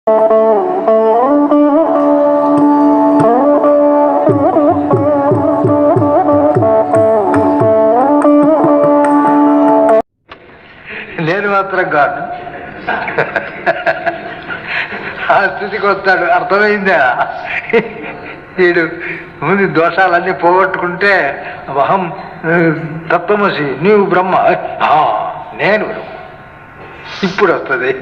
నేను మాత్రం కాదు. ఆ స్థితికి వస్తాడు. అర్థమైందా? వీడు ముందు దోషాలన్నీ పోగొట్టుకుంటే అహం తత్వమసి, నీవు బ్రహ్మ, నేను బ్రహ్మ ఇప్పుడు వస్తుంది.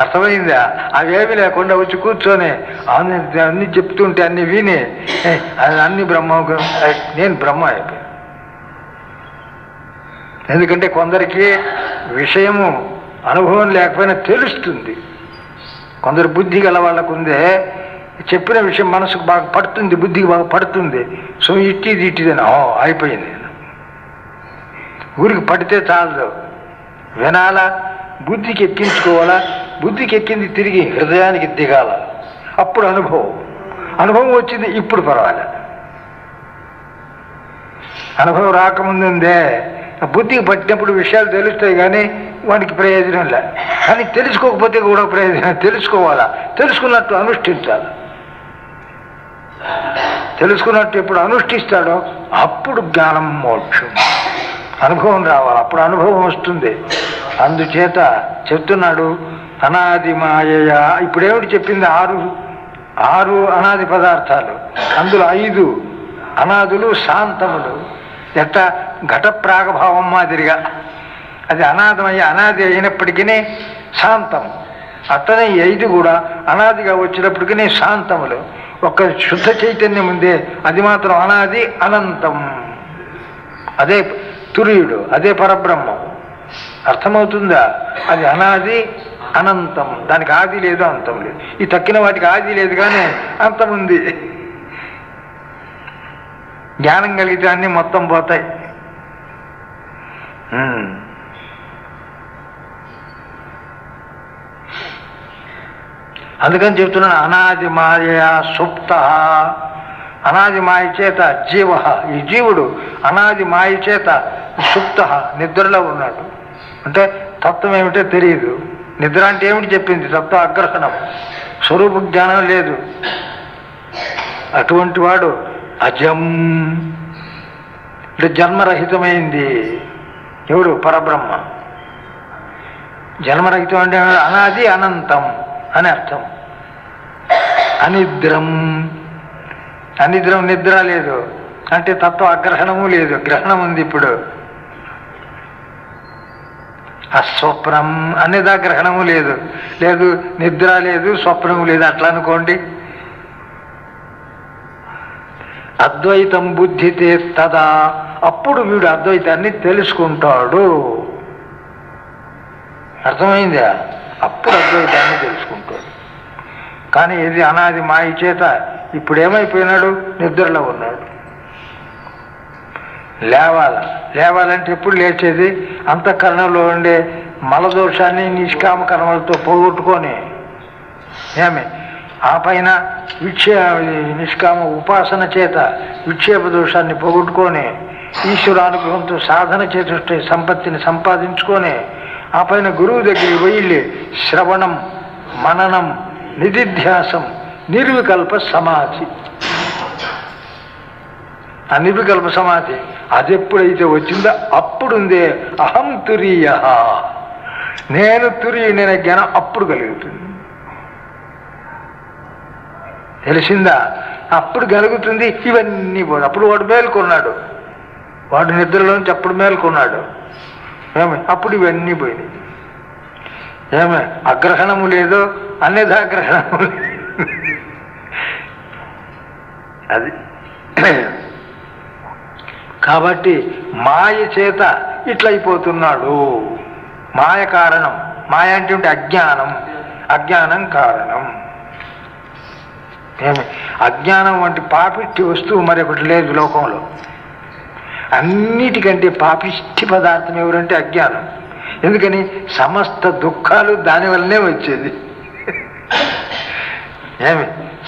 అర్థమైందా? అవేమి లేకుండా వచ్చి కూర్చొని అన్ని చెప్తుంటే అన్ని విని అన్ని బ్రహ్మ, నేను బ్రహ్మ అయిపోయాను. ఎందుకంటే కొందరికి విషయము అనుభవం లేకపోయినా తెలుస్తుంది. కొందరు బుద్ధి గల వాళ్ళకు ఉందే, చెప్పిన విషయం మనసుకు బాగా పడుతుంది, బుద్ధికి బాగా పడుతుంది. సో ఇట్టిదని అయిపోయింది. ఊరికి పడితే చాలదు, వినాలా, బుద్ధికి ఎక్కించుకోవాలా, బుద్ధికి ఎక్కింది తిరిగి హృదయానికి దిగాల. అప్పుడు అనుభవం వచ్చింది. ఇప్పుడు పర్వాలేదు. అనుభవం రాకముందే బుద్ధికి పట్టినప్పుడు విషయాలు తెలుస్తాయి, కానీ వానికి ప్రయోజనం లే. కానీ తెలుసుకోకపోతే కూడా ప్రయోజనం. తెలుసుకోవాలా, తెలుసుకున్నట్టు అనుష్ఠించాలి. తెలుసుకున్నట్టు ఎప్పుడు అనుష్ఠిస్తాడో అప్పుడు జ్ఞానం, మోక్షం, అనుభవం రావాలి. అప్పుడు అనుభవం వస్తుంది. అందుచేత చెప్తున్నాడు అనాది మాయయ. ఇప్పుడేమిటి చెప్పింది? ఆరు అనాది పదార్థాలు, అందులో 5 అనాదులు, శాంతములు. ఎట్లా ఘట ప్రాగభావం మాదిరిగా అది అనాది అయినప్పటికీ శాంతం. అట్లనే 5 కూడా అనాదిగా వచ్చినప్పటికీ శాంతములు. ఒక శుద్ధ చైతన్యం ఉందే, అది మాత్రం అనాది అనంతం. అదే తుర్యుడు, అదే పరబ్రహ్మం. అర్థమవుతుందా? అది అనాది అనంతం. దానికి ఆది లేదు, అంతం లేదు. ఈ తక్కిన వాటికి ఆది లేదు, కానీ అంతం ఉంది. జ్ఞానం కలిగితే అన్నీ మొత్తం పోతాయి. అందుకని చెప్తున్నాను అనాది మాయ సుప్త. అనాది మాయ చేత జీవ, ఈ జీవుడు అనాది మాయ చేత సుప్త, నిద్రలో ఉన్నాడు. అంటే తత్వం ఏమిటో తెలియదు. నిద్ర అంటే ఏమిటి చెప్పింది? తత్వ అగ్రహణం, స్వరూప జ్ఞానం లేదు. అటువంటి వాడు అజం, అంటే జన్మరహితమైంది. ఎవడు? పరబ్రహ్మ. జన్మరహితం అంటే అనాది అనంతం అని అర్థం. అనిద్రం, అనిద్రం నిద్ర లేదు అంటే తత్వ అగ్రహణము లేదు, గ్రహణం ఉంది. ఇప్పుడు అస్వప్నం అనేదా గ్రహణము లేదు, నిద్ర లేదు, స్వప్నము లేదు. అట్లా అనుకోండి. అద్వైతం బుద్ధితే తదా, అప్పుడు వీడు అద్వైతాన్ని తెలుసుకుంటాడు. అర్థమైందా? అప్పుడు అద్వైతాన్ని తెలుసుకుంటాడు. కానీ ఇది అనాది మాయ చేత ఇప్పుడు ఏమైపోయినాడు? నిద్రలో ఉన్నాడు. లేవాలంటే ఎప్పుడు లేచేది? అంతఃకరణలో ఉండే మలదోషాన్ని నిష్కామ కర్మలతో పోగొట్టుకొని ఆ పైన నిష్కామ ఉపాసన చేత విక్షేప దోషాన్ని పోగొట్టుకొని ఈశ్వరానుగ్రహంతో సాధన చేసే సంపత్తిని సంపాదించుకొని ఆ పైన గురువు దగ్గరికి వెళ్ళి శ్రవణం, మననం, నిధిధ్యాసం, నిర్వికల్ప సమాధి. ఆ నిర్వికల్ప సమాధి అది ఎప్పుడైతే వచ్చిందో అప్పుడుందే అహం తురీయ, నేను తురీయుడైన జ్ఞానం అప్పుడు కలుగుతుంది. తెలిసిందా? అప్పుడు కలుగుతుంది. ఇవన్నీ పోదు. అప్పుడు వాడు మేల్కొన్నాడు, వాడు నిద్రలోంచి అప్పుడు మేల్కొన్నాడు. అప్పుడు ఇవన్నీ పోయినాయి. అగ్రహణము లేదో అన్యథాగ్రహణము లేదు. అది కాబట్టి మాయ చేత ఇట్లయిపోతున్నాడు. మాయ కారణం. మాయ అంటే అజ్ఞానం, అజ్ఞానం కారణం. అజ్ఞానం వంటి పాపిష్టి వస్తువు మరొకటి లేదు లోకంలో. అన్నిటికంటే పాపిష్టి పదార్థం ఎవరంటే అజ్ఞానం. ఎందుకని? సమస్త దుఃఖాలు దానివల్లనే వచ్చేది.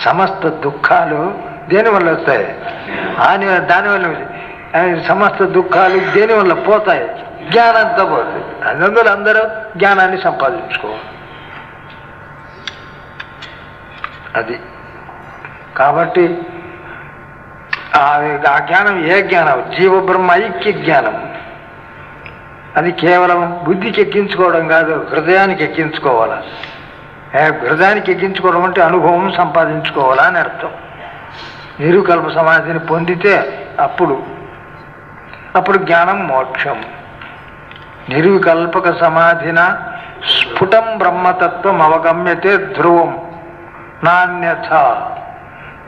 సమస్త దుఃఖాలు దేనివల్ల వస్తాయి? దానివల్ల. సమస్త దుఃఖాలు దేనివల్ల పోతాయి? జ్ఞానంతో పోతాయి. అందువల్ల అందరూ జ్ఞానాన్ని సంపాదించుకోవాలి. అది కాబట్టి ఆ జ్ఞానం ఏ జ్ఞానం? జీవబ్రహ్మ ఐక్య జ్ఞానం. అది కేవలం బుద్ధికి ఎక్కించుకోవడం కాదు, హృదయానికి ఎక్కించుకోవాలా. హృదయానికి ఎక్కించుకోవడం అంటే అనుభవం సంపాదించుకోవాలా అని అర్థం. నిర్వికల్ప సమాధిని పొందితే అప్పుడు జ్ఞానం మోక్షం. నిర్వికల్పక సమాధిన స్ఫుటం బ్రహ్మతత్వం అవగమ్యతే ధ్రువం నాన్యథ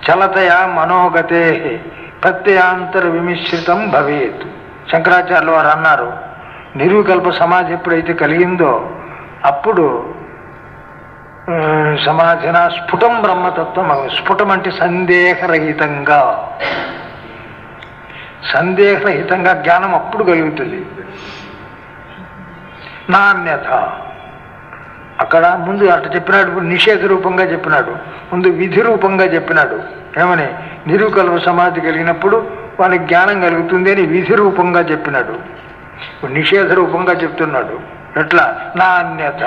చలతయా మనోగతే ప్రత్యయాంతర విమిశ్రితం భవేత్. శంకరాచార్యులు వారు అన్నారు, నిర్వికల్ప సమాధి ఎప్పుడైతే కలిగిందో అప్పుడు సమాధిన స్ఫుటం బ్రహ్మతత్వం. స్ఫుటం అంటే సందేహరహితంగా జ్ఞానం అప్పుడు కలుగుతుంది. నాణ్యత అక్కడ ముందు అట్లా చెప్పినాడు, ఇప్పుడు నిషేధ రూపంగా చెప్పినాడు, ముందు విధి రూపంగా చెప్పినాడు. ఏమని? నిర్వికల్ప సమాధి కలిగినప్పుడు వాళ్ళకి జ్ఞానం కలుగుతుంది అని విధి రూపంగా చెప్పినాడు. నిషేధ రూపంగా చెప్తున్నాడు. ఎట్లా? నాణ్యత.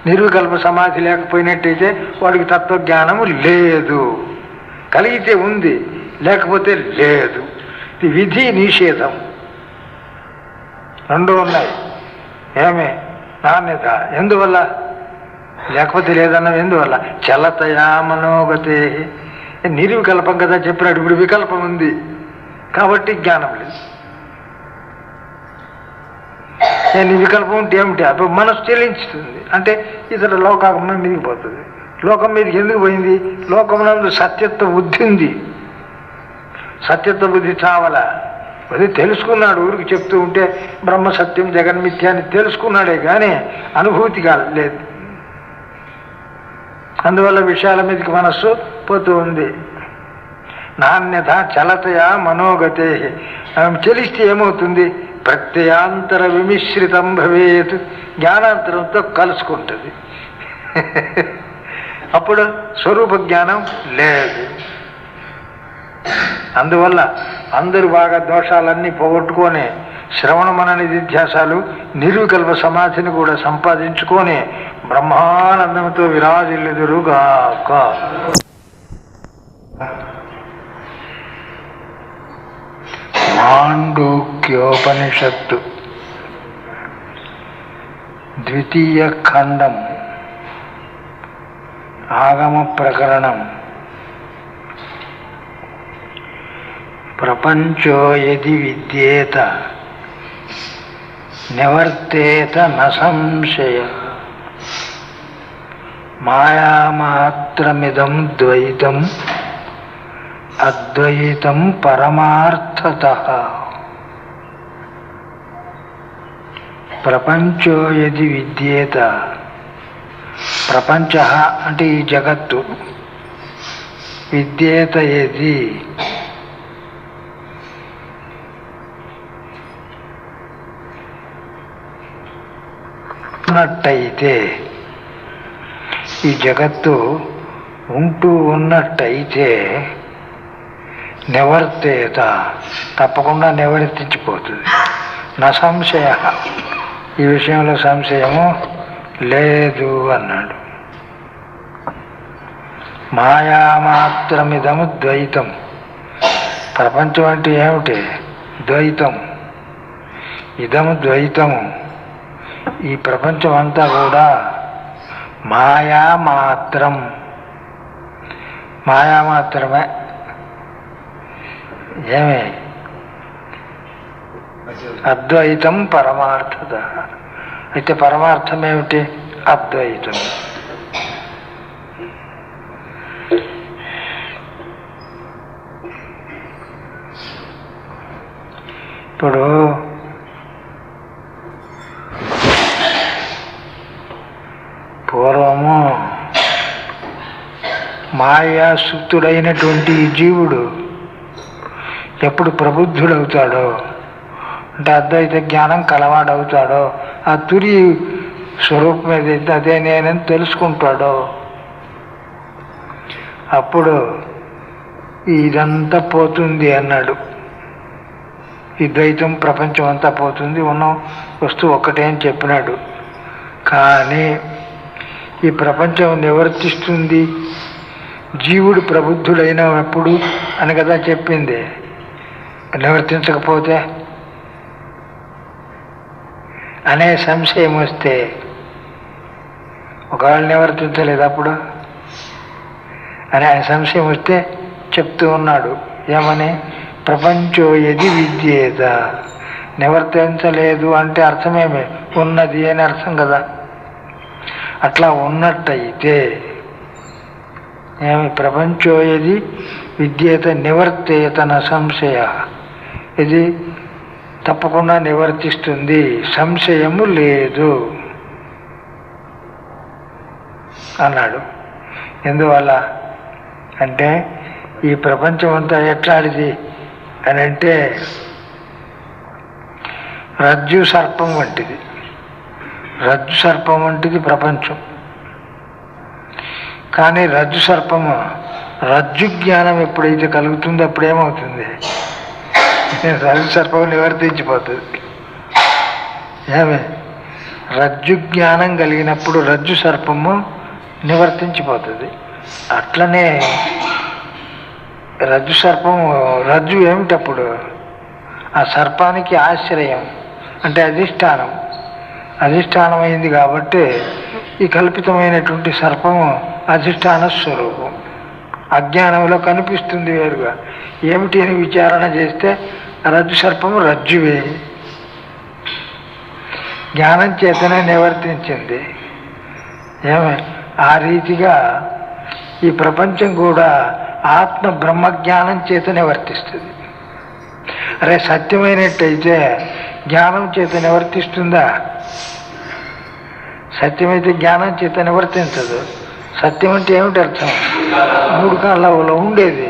నిర్వికల్ప సమాధి లేకపోయినట్టయితే వాడికి తత్వజ్ఞానము లేదు, కలిగితే ఉంది, లేకపోతే లేదు. ఇది విధి నిషేధం రెండు ఉన్నాయి. ఏమే? నాణ్యత ఎందువల్ల? లేకపోతే లేదన్నాం ఎందువల్ల? చలతయా మనోగతే. నిర్వికల్పం కదా చెప్పినాడు, ఇప్పుడు వికల్పం ఉంది కాబట్టి జ్ఞానం లేదు. వికల్పం ఉంటే ఏమిటి? అప్పుడు మనసు చెల్లించుతుంది, అంటే ఇతర లోకం మీదకి పోతుంది. లోకం మీదకి ఎందుకు పోయింది? లోకమునందు సత్యత్వ బుద్ధి ఉంది. సత్యత్వ బుద్ధి చావలా. అది తెలుసుకున్నాడు, ఊరికి చెప్తూ ఉంటే బ్రహ్మ సత్యం జగన్మిథ్య అని తెలుసుకున్నాడే కానీ అనుభూతి లేదు. అందువల్ల విషయాల మీదకి మనస్సు పోతూ ఉంది. నాణ్యత చలతయా మనోగతే. చెలిస్తే ఏమవుతుంది? ప్రత్యయాంతర విమిశ్రితం భవేత్. జ్ఞానాంతరంతో కలుసుకుంటుంది. అప్పుడు స్వరూప జ్ఞానం లేదు. అందువల్ల అందరూ బాగా దోషాలన్నీ పోగొట్టుకొని శ్రవణ మన నిధిధ్యాసాలు నిర్వికల్ప సమాధిని కూడా సంపాదించుకొని బ్రహ్మానందంతో విరాజిల్లుదురుగాక. మాండూక్యోపనిషత్తు ద్వితీయ ఖండం ఆగమ ప్రకరణం. ప్రపంచో యది విద్యేత నివర్తేత న సంశయ మాయామాత్రమిదం ద్వైతం అద్వైతం పరమార్థతః. ప్రపంచో యది విద్యేత. ప్రపంచ అంటే ఈ జగత్తు. విద్యేత యది ఉన్నట్టయితే, ఈ జగత్తు ఉంటూ ఉన్నట్టయితే నివర్తేత తప్పకుండా నివర్తించిపోతుంది. నా సంశయ ఈ విషయంలో సంశయము లేదు అన్నాడు. మాయామాత్రమిదము ద్వైతం. ప్రపంచం అంటే ఏమిటి? ద్వైతం. ఇదము ద్వైతము. ఈ ప్రపంచం అంతా కూడా మాయామాత్రం. మాయామాత్రమే. ఏమే? అద్వైతం పరమార్థత. అయితే పరమార్థం ఏమిటి? అద్వైతం. ఇప్పుడు పూర్వము మాయాసుక్తుడైనటువంటి జీవుడు ఎప్పుడు ప్రబుద్ధుడవుతాడో, అంటే అద్వైత జ్ఞానం కలవాడవుతాడో, ఆ తురి స్వరూపం ఏదైతే అదే నేనని తెలుసుకుంటాడో, అప్పుడు ఇదంతా పోతుంది అన్నాడు. ఈ ద్వైతం ప్రపంచం అంతా పోతుంది, ఉన్న వస్తువు ఒక్కటే అని చెప్పినాడు. కానీ ఈ ప్రపంచం నివర్తిస్తుంది జీవుడు ప్రబుద్ధుడైనప్పుడు అని కదా చెప్పింది. నివర్తించకపోతే అనే సంశయం వస్తే, ఒకవేళ నివర్తించలేదు అప్పుడు అనే సంశయం వస్తే చెప్తూ ఉన్నాడు. ఏమని? ప్రపంచో యది విద్యేత. నివర్తించలేదు అంటే అర్థమేమి? ఉన్నది అని అర్థం కదా. అట్లా ఉన్నట్టయితే ఏమి? ప్రపంచో యది విద్యేత నివర్తేతన సంశయ. ఇది తప్పకుండా నివర్తిస్తుంది, సంశయము లేదు అన్నాడు. ఎందువల్ల అంటే ఈ ప్రపంచం అంతా ఎట్లాంటిది అని అంటే రజ్జు సర్పం వంటిది. రజ్జు సర్పం వంటిది ప్రపంచం. కానీ రజ్జు సర్పము, రజ్జు జ్ఞానం ఎప్పుడైతే కలుగుతుందో అప్పుడు ఏమవుతుంది? రజ్జు సర్పం నివర్తించిపోతుంది. ఏమే? రజ్జు జ్ఞానం కలిగినప్పుడు రజ్జు సర్పము నివర్తించిపోతుంది. అట్లనే రజ్జు సర్పము, రజ్జు ఏమిటప్పుడు? ఆ సర్పానికి ఆశ్రయం అంటే అధిష్టానం. అధిష్టానమైంది కాబట్టి ఈ కల్పితమైనటువంటి సర్పము అధిష్టాన స్వరూపం. అజ్ఞానంలో కనిపిస్తుంది వేరుగా. ఏమిటి అని విచారణ చేస్తే రజ్జు సర్పము రజ్జువే, జ్ఞానం చేతనే నివర్తించింది. ఏమే? ఆ రీతిగా ఈ ప్రపంచం కూడా ఆత్మ బ్రహ్మజ్ఞానం చేత నివర్తిస్తుంది. అరే సత్యమైనట్టయితే జ్ఞానం చేత నివర్తిస్తుందా? సత్యమైతే జ్ఞానం చేత నివర్తించదు. సత్యం అంటే ఏమిటి అర్థం? మూడు కాళ్ళలో ఉండేది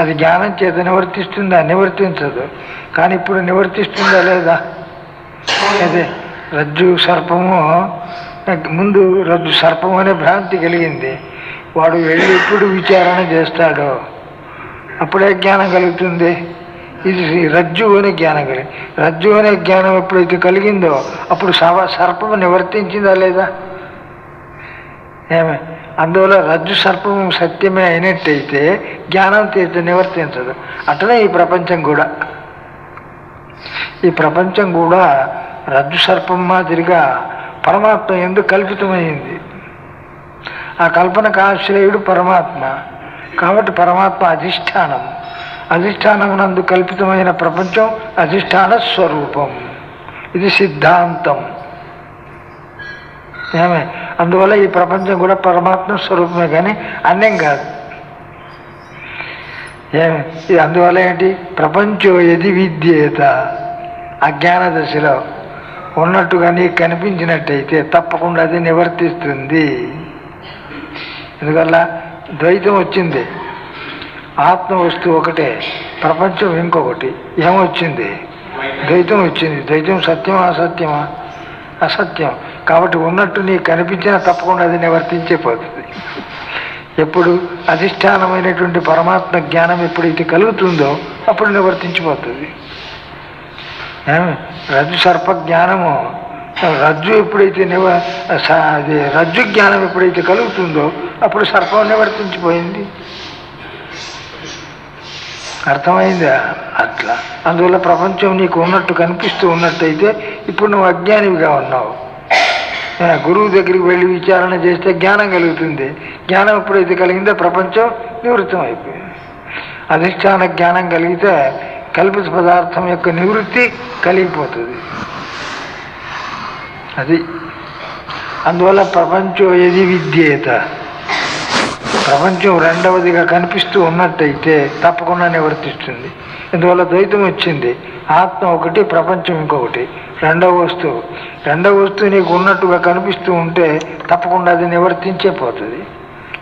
అది జ్ఞానం చేత నివర్తిస్తుందా? నివర్తించదు. కానీ ఇప్పుడు నివర్తిస్తుందా లేదా? అదే రజ్జు సర్పము, ముందు రజ్జు సర్పం అనే భ్రాంతి కలిగింది. వాడు వెళ్ళి ఎప్పుడు విచారణ చేస్తాడో అప్పుడే జ్ఞానం కలుగుతుంది. ఇది రజ్జు అనే జ్ఞానం కలిగి, రజ్జు అనే జ్ఞానం ఎప్పుడైతే కలిగిందో అప్పుడు సర్పము నివర్తించిందా లేదా? ఏమే? అందువల్ల రజ్జు సర్పము సత్యమే అయినట్టయితే జ్ఞానం తీర్చి నివర్తించదు. అట్లనే ఈ ప్రపంచం కూడా. ఈ ప్రపంచం కూడా రజ్జు సర్పం మాదిరిగా పరమాత్మ ఎందుకు కల్పితమైంది. ఆ కల్పనకు ఆశ్రయుడు పరమాత్మ కాబట్టి పరమాత్మ అధిష్టానం. అధిష్టానమునందు కల్పితమైన ప్రపంచం అధిష్టాన స్వరూపం. ఇది సిద్ధాంతం. ఏమే? అందువల్ల ఈ ప్రపంచం కూడా పరమాత్మ స్వరూపమే కానీ అన్యం కాదు. ఏమి? ఇది అందువల్ల ఏంటి? ప్రపంచో యది విద్యేత. అజ్ఞాన దశలో ఉన్నట్టుగా నీకు కనిపించినట్టయితే తప్పకుండా అది నివర్తిస్తుంది. ఎందువల్ల ద్వైతం వచ్చింది. ఆత్మ వస్తువు ఒకటే, ప్రపంచం ఇంకొకటి. ఏమొచ్చింది? ద్వైతం వచ్చింది. ద్వైతం సత్యమా అసత్యమా? అసత్యం. కాబట్టి ఉన్నట్టు నీకు కనిపించినా తప్పకుండా అది నివర్తించిపోతుంది. ఎప్పుడు అధిష్టానమైనటువంటి పరమాత్మ జ్ఞానం ఎప్పుడైతే కలుగుతుందో అప్పుడు నివర్తించిపోతుంది. రజ్జు సర్ప జ్ఞానము, రజ్జు ఎప్పుడైతే అది రజ్జు జ్ఞానం ఎప్పుడైతే కలుగుతుందో అప్పుడు సర్పం నివర్తించిపోయింది. అర్థమైందా? అట్లా. అందువల్ల ప్రపంచం నీకు ఉన్నట్టు కనిపిస్తూ ఉన్నట్టయితే ఇప్పుడు నువ్వు అజ్ఞానివిగా ఉన్నావు. గురువు దగ్గరికి వెళ్ళి విచారణ చేస్తే జ్ఞానం కలుగుతుంది. జ్ఞానం ఎప్పుడైతే కలిగిందో ప్రపంచం నివృత్తం అయిపోయింది. అధిష్టాన జ్ఞానం కలిగితే కల్పిత పదార్థం యొక్క నివృత్తి కలిగిపోతుంది. అది అందువల్ల ప్రపంచం ఏది విద్యేత. ప్రపంచం రెండవదిగా కనిపిస్తూ ఉన్నట్టయితే తప్పకుండా నివర్తిస్తుంది. ఇందువల్ల ద్వైతం వచ్చింది. ఆత్మ ఒకటి, ప్రపంచం ఇంకొకటి. రెండవ వస్తువు నీకు ఉన్నట్టుగా కనిపిస్తూ ఉంటే తప్పకుండా అది నివర్తించే పోతుంది.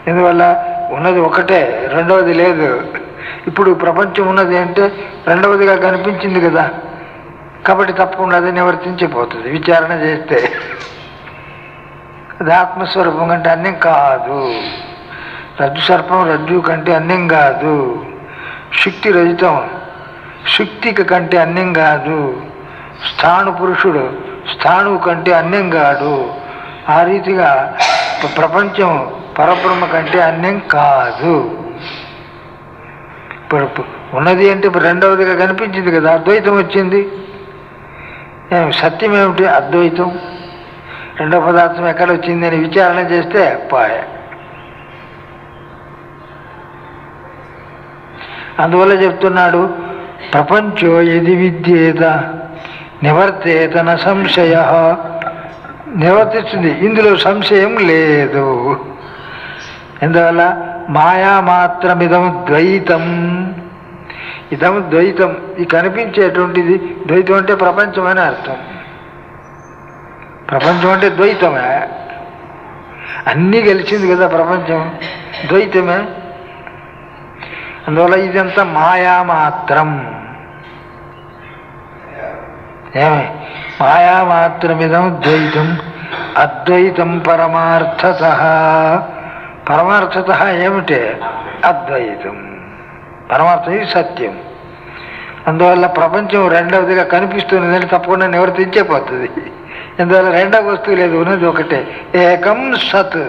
ఎందువల్ల ఉన్నది ఒకటే, రెండవది లేదు. ఇప్పుడు ప్రపంచం ఉన్నది అంటే రెండవదిగా కనిపించింది కదా, కాబట్టి తప్పకుండా అది నివర్తించిపోతుంది విచారణ చేస్తే. అది ఆత్మస్వరూపం కంటే అన్యం కాదు. రజ్జు సర్పం రజ్జు కంటే అన్యం కాదు. శుక్తి రజితం శుక్తిక కంటే అన్యం కాదు. స్థాణు పురుషుడు స్థాణువు కంటే అన్యం కాదు. ఆ రీతిగా ప్రపంచం పరబ్రహ్మ కంటే అన్యం కాదు. ఇప్పుడు ఉన్నది అంటే ఇప్పుడు రెండవదిగా కనిపించింది కదా, అద్వైతం వచ్చింది. సత్యం ఏమిటి? అద్వైతం. రెండవ పదార్థం ఎక్కడ వచ్చింది అని విచారణ చేస్తే పాయ. అందువల్ల చెప్తున్నాడు, ప్రపంచో యది విద్యేత నివర్తేతన సంశయ. నివర్తిస్తుంది, ఇందులో సంశయం లేదు. ఎందువల్ల మాయా మాత్రమిదం ద్వైతం. ఇదం ద్వైతం, ఈ కనిపించేటువంటిది ద్వైతం అంటే ప్రపంచం అని అర్థం. ప్రపంచం అంటే ద్వైతమే, అన్నీ గెలిచింది కదా ప్రపంచం, ద్వైతమే. అందువల్ల ఇదంతా మాయా మాత్రం. ఏమి? మాయా మాత్రమిదం ద్వైతం అద్వైతం పరమార్థత. పరమార్థత ఏమిటే? అద్వైతం. పరమార్థం ఇది సత్యం. అందువల్ల ప్రపంచం రెండవదిగా కనిపిస్తున్నదని తప్పకుండా నివర్తించేపోతుంది. అందువల్ల రెండవ వస్తువు లేదు, ఉన్నది ఒకటే, ఏకం సత్.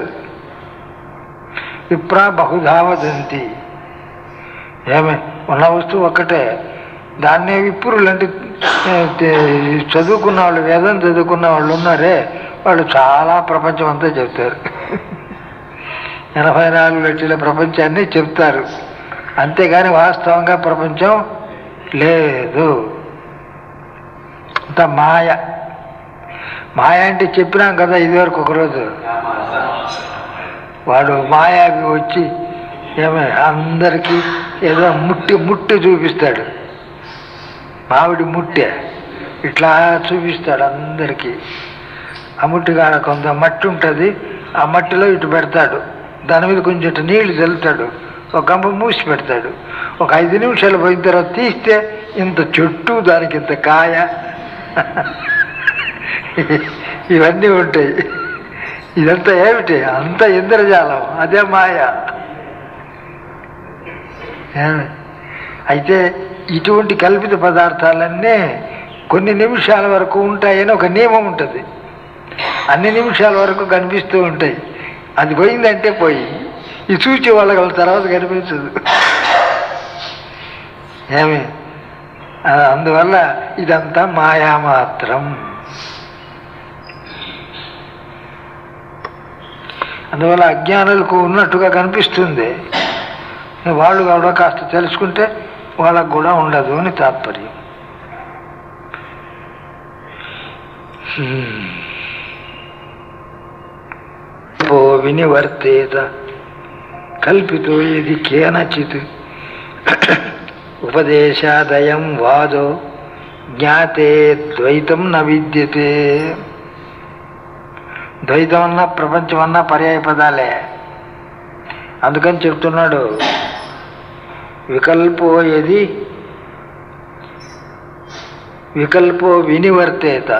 విప్రా బహుధా వదంతి. ఏమి? ఉన్న వస్తువు ఒక్కటే, దాన్నే విప్రులు అంటే చదువుకున్న వాళ్ళు, వేదం చదువుకున్న వాళ్ళు ఉన్నారే, వాళ్ళు చాలా ప్రపంచం అంతా చెప్తారు. 84 లక్షల ప్రపంచాన్ని చెప్తారు, అంతేగాని వాస్తవంగా ప్రపంచం లేదు. అంత మాయ. మాయ అంటే చెప్పినాం కదా ఇదివరకు ఒకరోజు. వాడు మాయావి వచ్చి ఏమే అందరికీ ఏదో ముట్టి చూపిస్తాడు. మామిడి ముట్టె ఇట్లా చూపిస్తాడు అందరికీ. ఆ ముట్టిగా కొంత మట్టి ఉంటుంది, ఆ మట్టిలో ఇటు పెడతాడు, దాని మీద కొంచెం నీళ్లు చల్లుతాడు, ఒక గంప మూసి పెడతాడు. ఒక 5 నిమిషాలు పోయిన తర్వాత తీస్తే ఇంత చెట్టు, దానికి ఇంత కాయ, ఇవన్నీ ఉంటాయి. ఇదంతా ఏమిటి? అంత ఇంద్రజాలం, అదే మాయ. అయితే ఇటువంటి కల్పిత పదార్థాలన్నీ కొన్ని నిమిషాల వరకు ఉంటాయని ఒక నియమం ఉంటుంది. అన్ని నిమిషాల వరకు కనిపిస్తూ ఉంటాయి. అది పోయిందంటే పోయి, ఈ చూచే వాళ్ళ తర్వాత కనిపించదు. ఏమి? అందువల్ల ఇదంతా మాయా మాత్రం. అందువల్ల అజ్ఞానులకు ఉన్నట్టుగా కనిపిస్తుంది, వాళ్ళు కూడా కాస్త తెలుసుకుంటే వాళ్ళకు కూడా ఉండదు అని తాత్పర్యం. వినివర్తేత కల్పితో ఇది కేనచిత్ ఉపదేశాదయం వాదో జ్ఞాతే ద్వైతం న విద్యతే. ద్వైతం అన్నా ప్రపంచం అన్నా పర్యాయ పదాలే. అందుకని చెప్తున్నాడు, వికల్పో వినివర్తేత.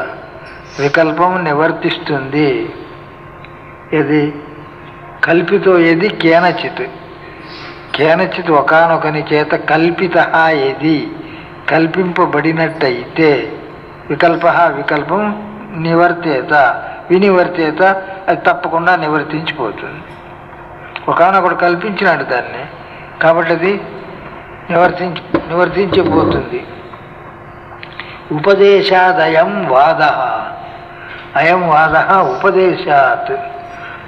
వికల్పం నివర్తిస్తుంది. ఇది కల్పితో ఏది కేనచిత్. కేనచిత్ ఒకానొకని చేత కల్పిత ఏది కల్పింపబడినట్టయితే వికల్పం నివర్తేత వినివర్తేత, అది తప్పకుండా నివర్తించిపోతుంది. ఒకానొకడు కల్పించినాడు దాన్ని, కాబట్టి అది నివర్తించిపోతుంది. ఉపదేశాదయం వాద. అయం వాద ఉపదేశాత్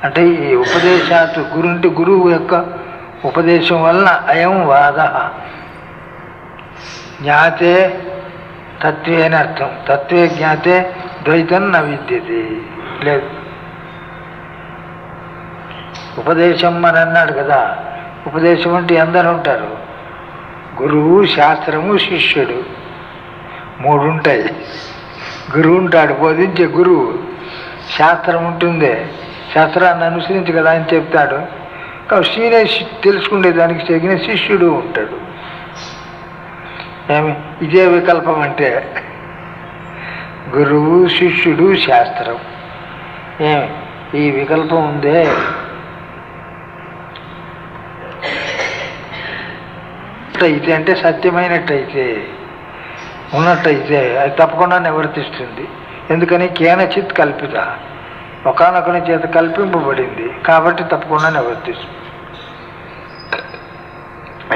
అంటే ఈ ఉపదేశాత్ గురుంటి గురువు యొక్క ఉపదేశం వలన అయం వాద. జ్ఞాతే తత్వే అని అర్థం. తత్వే జ్ఞాతే ద్వైతం న విద్యతే. లేదు, ఉపదేశం అని అన్నాడు కదా. ఉపదేశం అంటే అందరూ ఉంటారు, గురువు, శాస్త్రము, శిష్యుడు, 3 ఉంటాయి. గురువు ఉంటాడు, బోధించే గురువు. శాస్త్రం ఉంటుంది, శాస్త్రాన్ని అనుసరించి కదా అని చెప్తాడు. కాబట్టి తెలుసుకునే దానికి తగిన శిష్యుడు ఉంటాడు. ఏమి? ఇదే వికల్పం అంటే గురువు, శిష్యుడు, శాస్త్రం. ఏమి? ఈ వికల్పం ఉందే, అయితే అంటే సత్యమైనట్టయితే, ఉన్నట్టయితే అది తప్పకుండా నివర్తిస్తుంది. ఎందుకని కేనచిత్ కల్పిత. ఒకానొకని చేత కల్పింపబడింది కాబట్టి తప్పకుండా నివర్తిస్తుంది.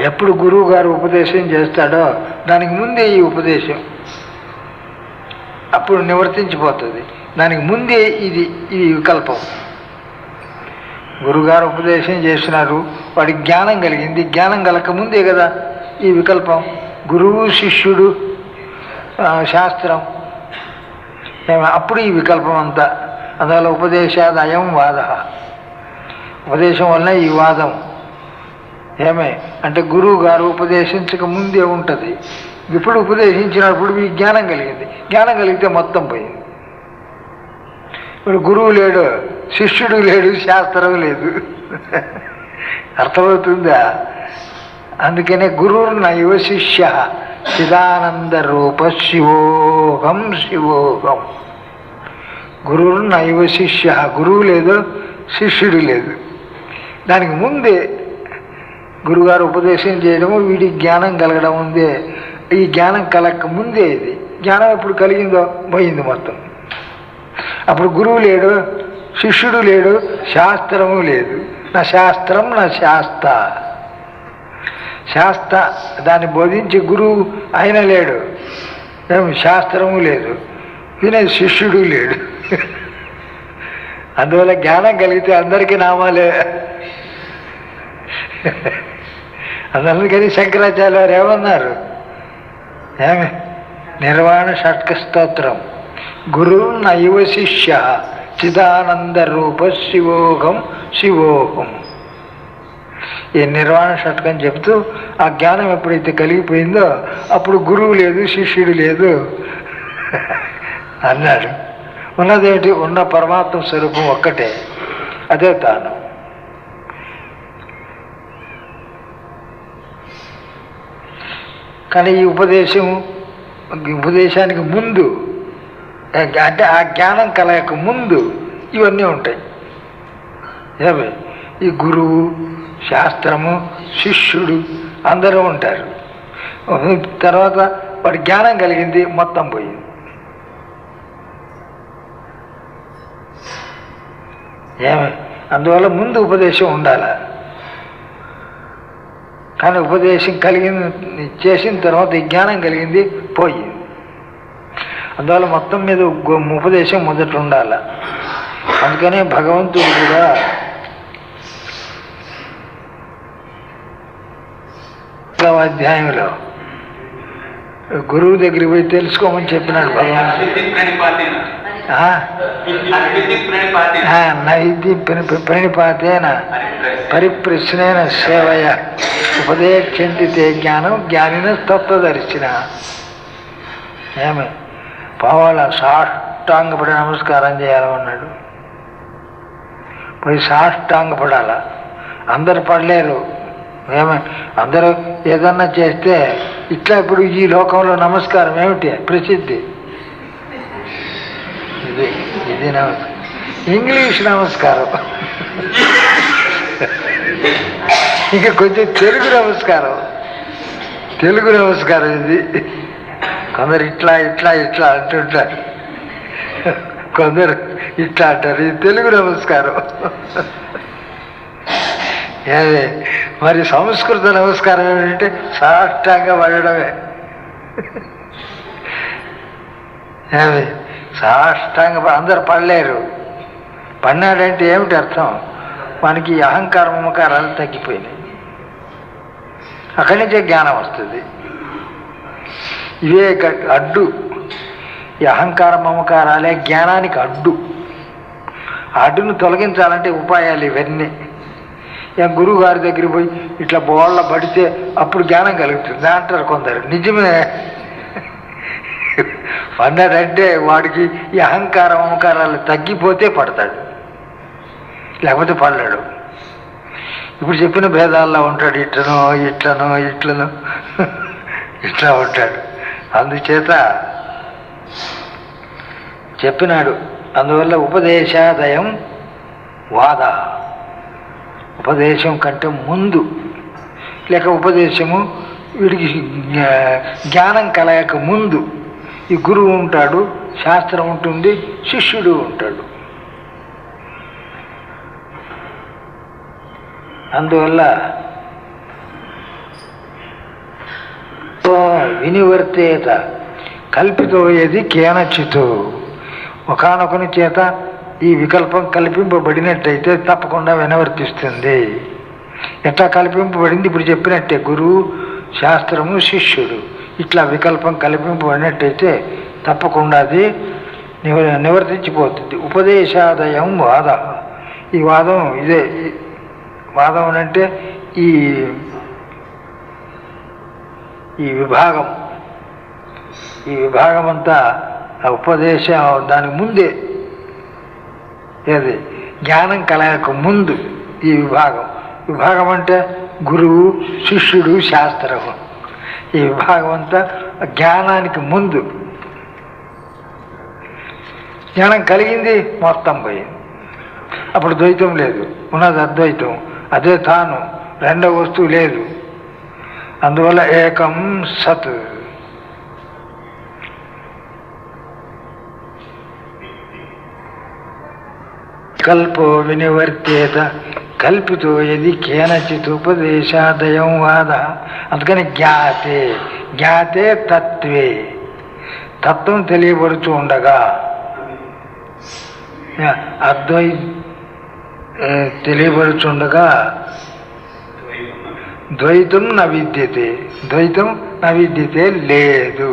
ఎప్పుడు గురువు గారు ఉపదేశం చేస్తాడో దానికి ముందే ఈ ఉపదేశం అప్పుడు నివర్తించిపోతుంది. దానికి ముందే ఇది వికల్పం. గురువుగారు ఉపదేశం చేస్తున్నారు, వాడికి జ్ఞానం కలిగింది, జ్ఞానం కలక ముందే కదా ఈ వికల్పం. గురువు శిష్యుడు శాస్త్రం అప్పుడు ఈ వికల్పం అంతా. అందువల్ల ఉపదేశాదయం వాద, ఉపదేశం వల్ల ఈ వాదం. అంటే గురువు గారు ఉపదేశించక ముందే ఉంటుంది. ఇప్పుడు ఉపదేశించినప్పుడు ఈ జ్ఞానం కలిగింది, జ్ఞానం కలిగితే మొత్తం పోయింది. ఇప్పుడు గురువు లేడు, శిష్యుడు లేడు, శాస్త్రం లేదు. అర్థమవుతుందా? అందుకనే గురువు నైవ శిష్య చిదానంద రూప శివోహం శివోహం. గురువు నైవ శిష్య, గురువు లేదు, శిష్యుడు లేదు. దానికి ముందే గురుగారు ఉపదేశం చేయడము, వీడి జ్ఞానం కలగడం ముందే. ఈ జ్ఞానం కలగక ముందే ఇది. జ్ఞానం ఎప్పుడు కలిగిందో పోయింది మొత్తం. అప్పుడు గురువు లేడు, శిష్యుడు లేడు, శాస్త్రము లేదు. నా శాస్త్రం నా శాస్త. శాస్త్ర దాన్ని బోధించి గురువు ఆయన లేడు, శాస్త్రము లేదు, వినే శిష్యుడు లేడు. అందువల్ల జ్ఞానం కలిగితే అందరికీ నామాలే. అందుకని శంకరాచార్య వారు ఏమన్నారు? నిర్వాణ షట్క స్తోత్రం. గురువు నైవ శిష్య చిదానంద రూప శివోహం శివోహం. ఈ నిర్వాణ షట్కం చెప్తూ ఆ జ్ఞానం ఎప్పుడైతే కలిగిపోయిందో అప్పుడు గురువు లేదు, శిష్యుడు లేదు అన్నాడు. ఉన్నదేమిటి? ఉన్న పరమాత్మ స్వరూపం ఒక్కటే, అదే తాను. కానీ ఈ ఉపదేశానికి ముందు, అంటే ఆ జ్ఞానం కలగక ముందు ఇవన్నీ ఉంటాయి. ఈ గురువు, శాస్త్రము, శిష్యుడు అందరూ ఉంటారు. తర్వాత వాడి జ్ఞానం కలిగింది, మొత్తం పోయింది. అందువల్ల ముందు ఉపదేశం ఉండాలి. కానీ ఉపదేశం కలిగింది చేసిన తర్వాత ఈ జ్ఞానం కలిగింది, పోయింది. అందువల్ల మొత్తం మీద ఉపదేశం మొదట ఉండాలి. అందుకనే భగవంతుడు కూడా అధ్యాయంలో గురువు దగ్గరికి పోయి తెలుసుకోమని చెప్పినాడు భగవంతుడు. నైతి ప్రణిపాతేన పరిప్రశ్నేన సేవయ ఉపదేశంతి తే జ్ఞానం జ్ఞానిన తత్వదర్శిన. పోవాల సాష్టాంగపడి నమస్కారం చేయాలన్నాడు. పోయి సాష్టాంగపడాల. అందరు పడలేరు. అందరూ ఏదన్నా చేస్తే ఇట్లా ఇప్పుడు ఈ లోకంలో నమస్కారం ఏమిటి ప్రసిద్ధి? ఇది నమస్కారం, ఇంగ్లీష్ నమస్కారం. ఇంకా కొంచెం తెలుగు నమస్కారం ఇది. కొందరు ఇట్లా ఇట్లా ఇట్లా అంటుంటారు, కొందరు ఇట్లా అంటారు. ఇది తెలుగు నమస్కారం. మరి సంస్కృత నమస్కారం ఏమిటంటే సాష్టాంగా పడడమే. సాష్టాంగ అందరు పడలేరు. పడినాడంటే ఏమిటి అర్థం? మనకి అహంకారం మమకారాలు తగ్గిపోయినాయి. అక్కడి నుంచే జ్ఞానం వస్తుంది. ఇవే అడ్డు. ఈ అహంకార మమకారాలే జ్ఞానానికి అడ్డు. అడ్డును తొలగించాలంటే ఉపాయాలు ఇవన్నీ. గురువు గారి దగ్గర పోయి ఇట్లా బోళ్ళ పడితే అప్పుడు జ్ఞానం కలుగుతుంది అంటారు కొందరు. నిజమే. పన్నాడంటే వాడికి ఈ అహంకార మమకారాలు తగ్గిపోతే పడతాడు, లేకపోతే పడలేడు. ఇప్పుడు చెప్పిన భేదాల్లో ఉంటాడు. ఇట్లనో ఇట్లనో ఇట్లనో ఇట్లా ఉంటాడు. అందుచేత చెప్పినాడు. అందువల్ల ఉపదేశాదయం వాద. ఉపదేశం కంటే ముందు, లేక ఉపదేశము వీడికి జ్ఞానం కలగక ముందు ఈ గురువు ఉంటాడు, శాస్త్రం ఉంటుంది, శిష్యుడు ఉంటాడు. అందువల్ల వినివర్తేత కల్పితోయేది కేనచితో ఒకానొకని చేత ఈ వికల్పం కల్పింపబడినట్టయితే తప్పకుండా వినవర్తిస్తుంది. ఎట్లా కల్పింపబడింది? ఇప్పుడు చెప్పినట్టే గురువు, శాస్త్రము, శిష్యుడు ఇట్లా వికల్పం కల్పింపబడినట్టయితే తప్పకుండా అది నివర్తించిపోతుంది. ఉపదేశాదయం వాద. ఈ వాదం ఇదే. వాదం అంటే ఈ విభాగం అంతా ఉపదేశం దానికి ముందే, ఏది జ్ఞానం కలగక ముందు ఈ విభాగం అంటే గురువు, శిష్యుడు, శాస్త్రము. ఈ విభాగం అంతా జ్ఞానానికి ముందు. జ్ఞానం కలిగింది, మొత్తం పోయింది. అప్పుడు ద్వైతం లేదు, ఉన్నది అద్వైతం. అదే తాను, రెండవ వస్తువు లేదు. అందువల్ల ఏకం సత్. కల్పో వినివర్తేత కల్పితో యది కేనచిత్ ఉపదేశాదయం వాద. అందుకని జ్ఞాతే తత్వే, తత్వం తెలియబడుతూ ఉండగా తెలియబడుచుండగా ద్వైతం నవిద్యతే లేదు.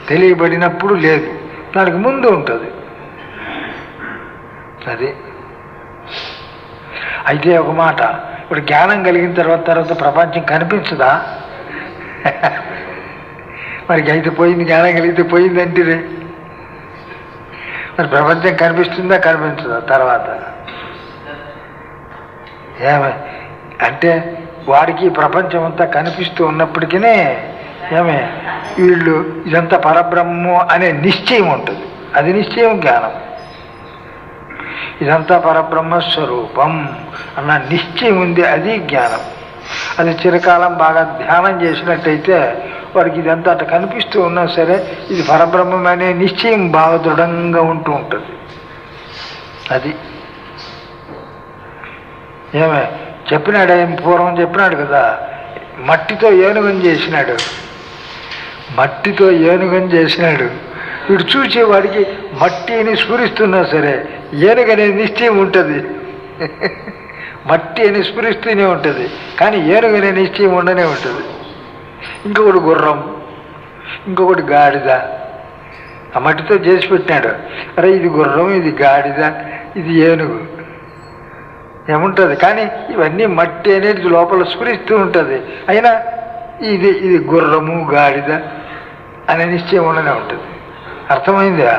తెలియబడినప్పుడు లేదు, దానికి ముందు ఉంటుంది. అది అయితే ఒక మాట, ఇప్పుడు జ్ఞానం కలిగిన తర్వాత ప్రపంచం కనిపించదా? మరి అయితే పోయింది, జ్ఞానం కలిగితే పోయిందంటే మరి ప్రపంచం కనిపిస్తుందా కనిపించదా తర్వాత? అంటే వాడికి ప్రపంచం అంతా కనిపిస్తూ ఉన్నప్పటికీ వీళ్ళు ఇదంతా పరబ్రహ్మము అనే నిశ్చయం ఉంటుంది. అది నిశ్చయం జ్ఞానం. ఇదంతా పరబ్రహ్మ స్వరూపం అన్న నిశ్చయం ఉంది, అది జ్ఞానం. అది చిరకాలం బాగా ధ్యానం చేసినట్టయితే వాడికి ఇదంతా అట్లా కనిపిస్తూ ఉన్నా సరే ఇది పరబ్రహ్మం అనే నిశ్చయం బాగా దృఢంగా ఉంటూ ఉంటుంది. అది చెప్పినాడు, ఆయన పూర్వం చెప్పినాడు కదా, మట్టితో ఏనుగని చేసినాడు. వీడు చూసేవాడికి మట్టిని స్ఫురిస్తున్నా సరే ఏనుగనే నిశ్చయం ఉంటుంది. మట్టి అని స్ఫురిస్తూనే ఉంటుంది, కానీ ఏనుగనే నిశ్చయం ఉండనే ఉంటుంది. ఇంకొకటి గుర్రం, ఇంకొకటి గాడిద. ఆ మట్టితో చేసి పెట్టినాడు. అరే ఇది గుర్రం, ఇది గాడిద, ఇది ఏనుగు ఏముంటుంది. కానీ ఇవన్నీ మట్టి అనేది లోపల స్ఫురిస్తూ ఉంటుంది. అయినా ఇది గుర్రము, గాడిద అనే నిశ్చయం ఉండనే ఉంటుంది. అర్థమైందా?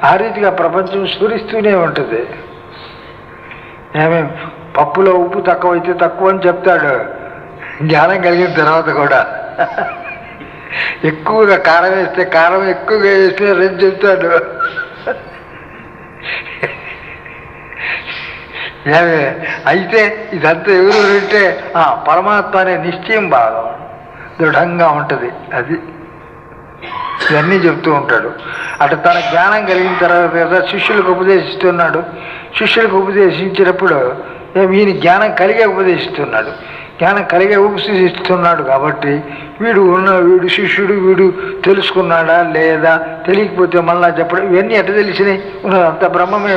ఆ రీతిగా ప్రపంచం స్ఫురిస్తూనే ఉంటుంది. పప్పులో ఉప్పు తక్కువైతే తక్కువ అని చెప్తాడు. జ్ఞానం కలిగిన తర్వాత కూడా ఎక్కువగా కారం వేస్తే కారం ఎక్కువగా వేస్తే రేపు చెప్తాడు. అయితే ఇదంతా ఎవరు అంటే పరమాత్మ అనే నిశ్చయం బాగా దృఢంగా ఉంటుంది. అది ఇవన్నీ చెప్తూ ఉంటాడు. అటు తన జ్ఞానం కలిగిన తర్వాత శిష్యులకు ఉపదేశిస్తున్నాడు. శిష్యులకు ఉపదేశించినప్పుడు ఈయన జ్ఞానం కలిగే ఉపదేశిస్తున్నాడు. జ్ఞానం కలిగే ఉపదేశిస్తున్నాడు కాబట్టి వీడు శిష్యుడు, వీడు తెలుసుకున్నాడా లేదా, తెలియకపోతే మళ్ళా చెప్పడం, ఇవన్నీ ఎట్లా తెలిసినాయి? ఉన్నదంతా బ్రహ్మమే.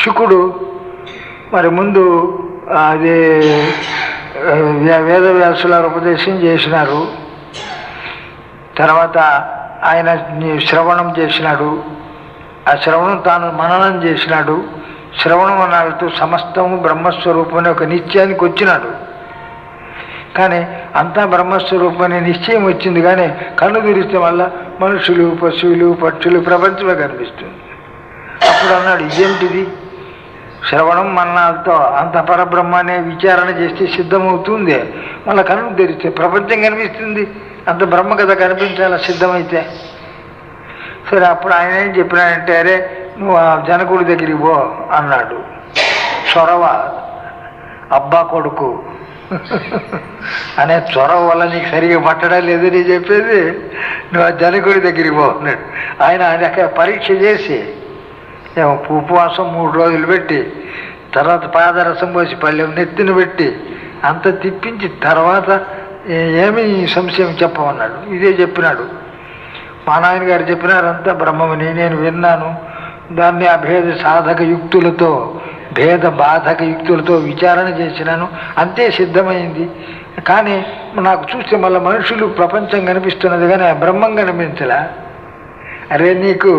శుకుడు మరి ముందు అదే వేదవ్యాసుల ఉపదేశం చేసినారు. తర్వాత ఆయన శ్రవణం చేసినాడు. ఆ శ్రవణం తాను మననం చేసినాడు. శ్రవణం అన్నాడుతూ సమస్తము బ్రహ్మస్వరూపం అనే ఒక నిశ్చయానికి వచ్చినాడు. కానీ అంతా బ్రహ్మస్వరూపం అనే నిశ్చయం వచ్చింది, కానీ కన్ను తెరిస్తే వల్ల మనుషులు, పశువులు, పక్షులు, ప్రపంచమే కనిపిస్తుంది. అప్పుడు అన్నాడు, ఇదేంటిది? శ్రవణం మన్నాలతో అంత పరబ్రహ్మ అనే విచారణ చేస్తే సిద్ధమవుతుంది. మళ్ళీ కన్ను తెరిస్తే ప్రపంచం కనిపిస్తుంది. అంత బ్రహ్మ కథ కనిపించాల సిద్ధమైతే. సరే, అప్పుడు ఆయన ఏం చెప్పినాడంటే, అరే నువ్వు ఆ జనకుడి దగ్గరికి పో అన్నాడు. చొరవ, అబ్బా కొడుకు అనే చొరవ వల్ల నీకు సరిగా పట్టడం లేదు నీ చెప్పేది. నువ్వు ఆ జనకుడి దగ్గరికి పో అన్నాడు. ఆయన అక్కడ పరీక్ష చేసి ఉపవాసం 3 రోజులు పెట్టి తర్వాత పాదరసం పోసి పళ్ళెం నెత్తిన పెట్టి అంత తిప్పించి తర్వాత ఏమీ సంశయం చెప్పమన్నాడు. ఇదే చెప్పినాడు. మా నాయనగారు చెప్పినారంతా బ్రహ్మమని నేను విన్నాను. దాన్ని అభేద సాధక యుక్తులతో భేద బాధక యుక్తులతో విచారణ చేసినాను, అంతే సిద్ధమైంది. కానీ నాకు చూస్తే మళ్ళీ మనుషులు ప్రపంచం కనిపిస్తున్నది కానీ ఆ బ్రహ్మం కనిపించలా. అరే నీకు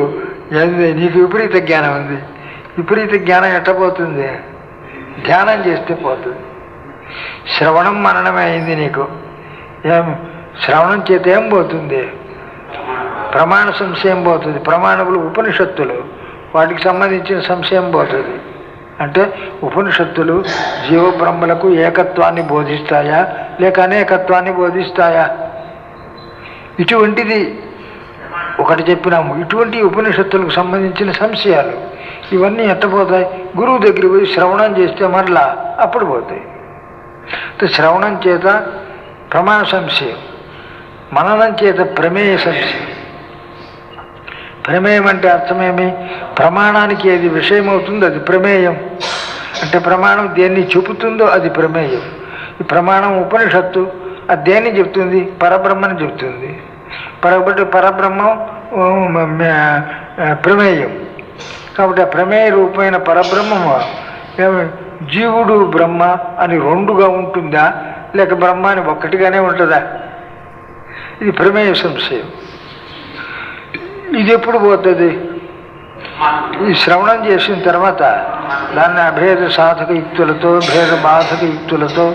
విపరీత జ్ఞానం ఉంది. విపరీత జ్ఞానం ఎట్టపోతుంది? ధ్యానం చేస్తే పోతుంది. శ్రవణం మననమే అయింది నీకు. శ్రవణం చేత ఏం పోతుంది? ప్రమాణ సంశయం పోతుంది. ప్రమాణములు ఉపనిషత్తులు, వాటికి సంబంధించిన సంశయం పోతుంది. అంటే ఉపనిషత్తులు జీవబ్రహ్మలకు ఏకత్వాన్ని బోధిస్తాయా లేక అనేకత్వాన్ని బోధిస్తాయా? ఇటువంటిది ఒకటి చెప్పినాము. ఇటువంటి ఉపనిషత్తులకు సంబంధించిన సంశయాలు ఇవన్నీ ఎట్టపోతాయి? గురువు దగ్గర పోయి శ్రవణం చేస్తే మరలా అప్పుడు పోతాయి. శ్రవణం చేత ప్రమాణ సంశయం, మననం చేత ప్రమేయ సంశయం. ప్రమేయం అంటే అర్థమేమి? ప్రమాణానికి ఏది విషయం అవుతుందో అది ప్రమేయం. అంటే ప్రమాణం దేన్ని చెబుతుందో అది ప్రమేయం. ఈ ప్రమాణం ఉపనిషత్తు అది దేన్ని చెప్తుంది? పరబ్రహ్మని చెప్తుంది. కాబట్టి పరబ్రహ్మం ప్రమేయం. కాబట్టి ఆ ప్రమేయ రూపమైన పరబ్రహ్మము జీవుడు బ్రహ్మ అని రెండుగా ఉంటుందా లేక బ్రహ్మ అని ఒక్కటిగానే ఉంటుందా? ఇది ప్రమేయ సంశయం. ఇది ఎప్పుడు పోతుంది? ఈ శ్రవణం చేసిన తర్వాత దాన్ని అభేద సాధక యుక్తులతో భేద బాధక యుక్తులతో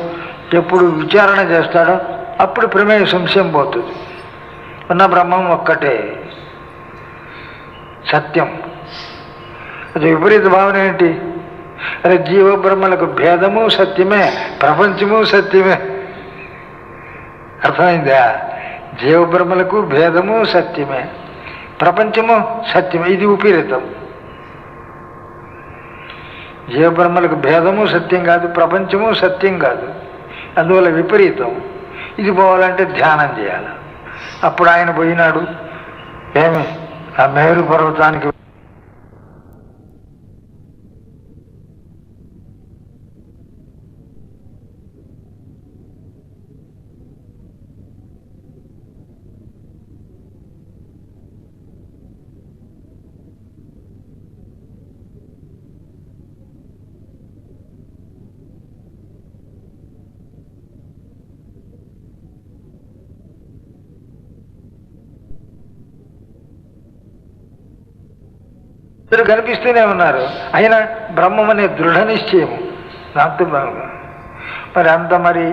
ఎప్పుడు విచారణ చేస్తాడో అప్పుడు ప్రమేయ సంశయం పోతుంది. ఉన్న బ్రహ్మం ఒక్కటే సత్యం. అది విపరీత భావన ఏంటి? అరే జీవబ్రహ్మలకు భేదము సత్యమే, ప్రపంచము సత్యమే. అర్థమైందా? జీవబ్రహ్మలకు భేదము సత్యమే, ప్రపంచము సత్యమే. ఇది విపరీతం. జీవబ్రహ్మలకు భేదము సత్యం కాదు, ప్రపంచము సత్యం కాదు. అందువల్ల విపరీతం. ఇది పోవాలంటే ధ్యానం చేయాలి. అప్పుడు ఆయన పోయినాడు ఏమి ఆ మేరు పర్వతానికి. ఇద్దరు కనిపిస్తూనే ఉన్నారు. అయినా బ్రహ్మం అనే దృఢ నిశ్చయము దాంతో మరి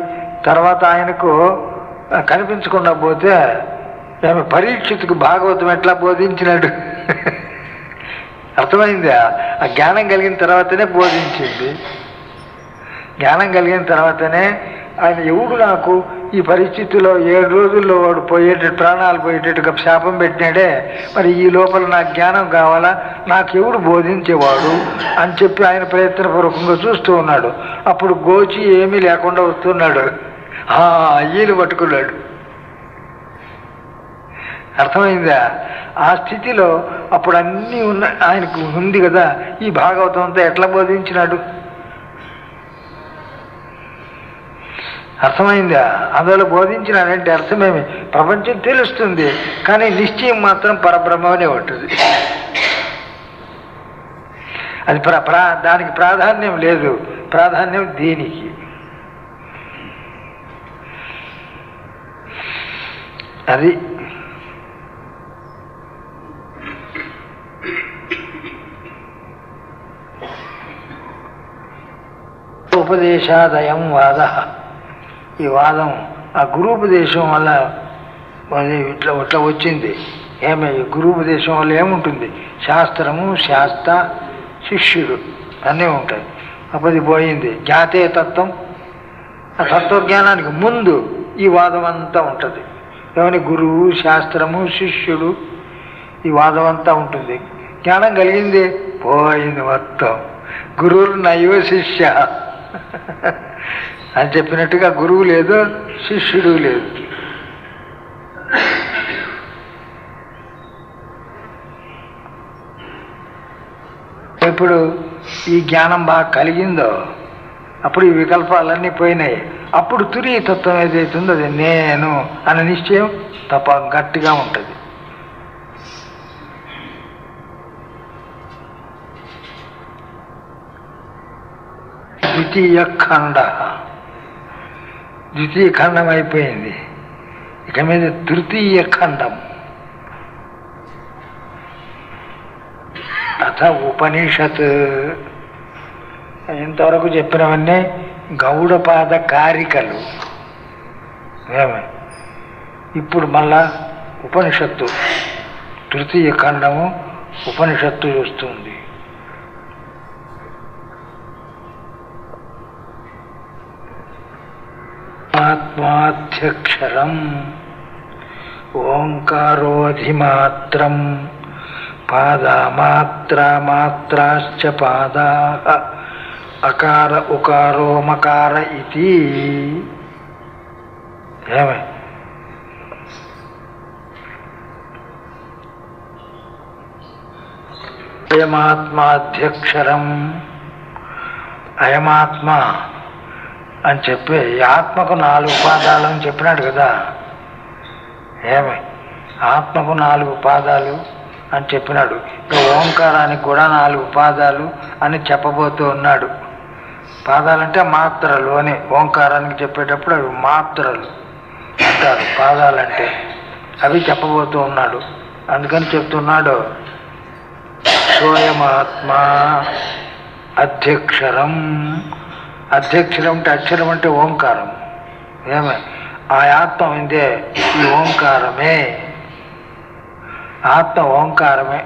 తర్వాత ఆయనకు కనిపించకుండా పోతే ఆమె పరీక్షితుకు భాగవతం ఎట్లా బోధించినాడు? అర్థమైందా? ఆ జ్ఞానం కలిగిన తర్వాతనే బోధించింది. జ్ఞానం కలిగిన తర్వాతనే ఆయన ఎవడు నాకు ఈ పరిస్థితిలో 7 రోజుల్లో వాడు ప్రాణాలు పోయేటట్టుగా శాపం పెట్టినాడే, మరి ఈ లోపల నాకు జ్ఞానం కావాలా, నాకు ఎవడు బోధించేవాడు అని చెప్పి ఆయన ప్రయత్నపూర్వకంగా చూస్తూ ఉన్నాడు. అప్పుడు గోచి ఏమీ లేకుండా వస్తున్నాడు. ఈలు పట్టుకున్నాడు. అర్థమైందా? ఆ స్థితిలో అప్పుడు అన్నీ ఆయనకు ఉంది కదా. ఈ భాగవతం అంతా ఎట్లా బోధించినాడు? అర్థమైందా? అందులో బోధించినాడంటే అర్థమేమి? ప్రపంచం తెలుస్తుంది కానీ నిశ్చయం మాత్రం పరబ్రహ్మనే ఉంటుంది. అది దానికి ప్రాధాన్యం లేదు, ప్రాధాన్యం దీనికి. అది ఉపదేశాదయం వాద. ఈ వాదం ఆ గురూపదేశం వల్ల ఇట్లా వచ్చింది. ఏమే గురూపదేశం వల్ల ఏముంటుంది? శాస్త్రము, శాస్త్ర, శిష్యుడు అన్నీ ఉంటాయి. అప్పుడు పోయింది. జ్ఞాతే తత్వం. ఆ తత్వజ్ఞానానికి ముందు ఈ వాదం అంతా ఉంటుంది. ఏమని? గురువు, శాస్త్రము, శిష్యుడు, ఈ వాదం అంతా ఉంటుంది. జ్ఞానం కలిగింది, పోయింది మొత్తం. గురువులు నైవ శిష్య అని చెప్పినట్టుగా గురువు లేదు, శిష్యుడు లేదు. ఇప్పుడు ఈ జ్ఞానం బాగా కలిగిందో అప్పుడు ఈ వికల్పాలన్నీ పోయినాయి. అప్పుడు తురీయ తత్వం ఏదైతుందో అది నేను అనే నిశ్చయం తప్ప గట్టిగా ఉంటుంది. ద్వితీయ ఖండం అయిపోయింది. ఇక మీద తృతీయ ఖండం. అథ ఉపనిషత్. ఇంతవరకు చెప్పినవన్నీ గౌడపాద కారికలు. ఇప్పుడు మళ్ళా ఉపనిషత్తు తృతీయ ఖండము ఉపనిషత్తు వస్తుంది. ఆత్మాధ్యక్షరం ఓంకారోధిమాత్రం పాదమాత్రాశ్చ పాదా అకార ఉకారో మకార ఇది. ఏమే అయమాత్మాధ్యక్షరం, అయమాత్మ అని చెప్పి ఈ ఆత్మకు 4 పాదాలు అని చెప్పినాడు కదా. ఏమి ఆత్మకు 4 పాదాలు అని చెప్పినాడు. ఇంకా ఓంకారానికి కూడా 4 పాదాలు అని చెప్పబోతూ ఉన్నాడు. పాదాలంటే మాత్రలు అని ఓంకారానికి చెప్పేటప్పుడు అవి మాత్రలు అంటారు. పాదాలంటే అవి చెప్పబోతూ ఉన్నాడు. అందుకని చెప్తున్నాడు సోయమాత్మా అధ్యక్షరం. అధ్యక్షరం అంటే అక్షరం అంటే ఓంకారం. ఏమే ఆ ఆత్మ ఉందే ఈ ఓంకారమే. ఆత్మ ఓంకారమే.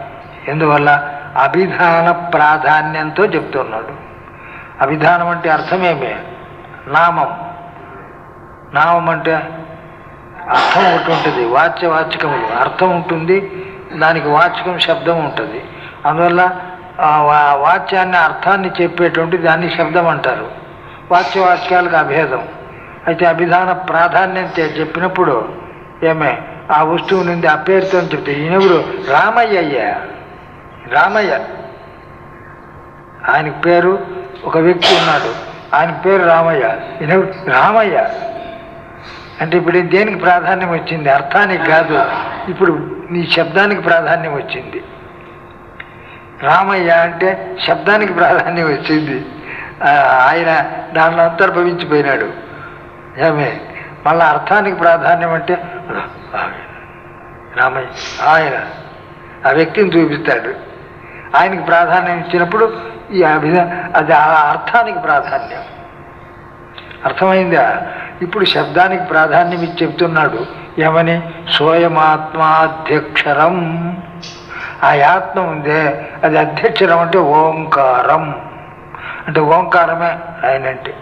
ఎందువల్ల అభిధాన ప్రాధాన్యంతో చెప్తున్నాడు. అభిధానం అంటే అర్థమేమే నామం. నామం అంటే అర్థం ఒకటి ఉంటుంది. వాచ్యవాచకములు అర్థం ఉంటుంది, దానికి వాచకం శబ్దం ఉంటుంది. అందువల్ల వాచ్యాన్ని అర్థాన్ని చెప్పేటువంటి దాన్ని శబ్దం అంటారు. వాచ్యవాక్యాలకు అభేదం. అయితే అభిధాన ప్రాధాన్యం చెప్పినప్పుడు ఏమే ఆ వస్తువు నుండి ఆ పేరుతో చెప్తే ఈయనెవరు రామయ్య. రామయ్య ఆయనకి పేరు, ఒక వ్యక్తి ఉన్నాడు, ఆయనకి పేరు రామయ్య. ఈయనెవరు రామయ్య అంటే ఇప్పుడు దేనికి ప్రాధాన్యం వచ్చింది? అర్థానికి కాదు, ఇప్పుడు నీ శబ్దానికి ప్రాధాన్యం వచ్చింది. రామయ్య అంటే శబ్దానికి ప్రాధాన్యం వచ్చింది. ఆయన దానిలో అంతర్భవించిపోయినాడు. ఏమే మళ్ళీ అర్థానికి ప్రాధాన్యం అంటే రామయ్య ఆయన ఆ వ్యక్తిని చూపిస్తాడు. ఆయనకి ప్రాధాన్యం ఇచ్చినప్పుడు ఈ అది ఆ అర్థానికి ప్రాధాన్యం. అర్థమైందా? ఇప్పుడు శబ్దానికి ప్రాధాన్యం ఇచ్చి చెప్తున్నాడు. ఏమని? సోయమాత్మాధ్యక్షరం. ఆ ఆత్మ ఉందే అది అధ్యక్షరం అంటే ఓంకారం. అంటే ఓంకారమే ఆయన అంటే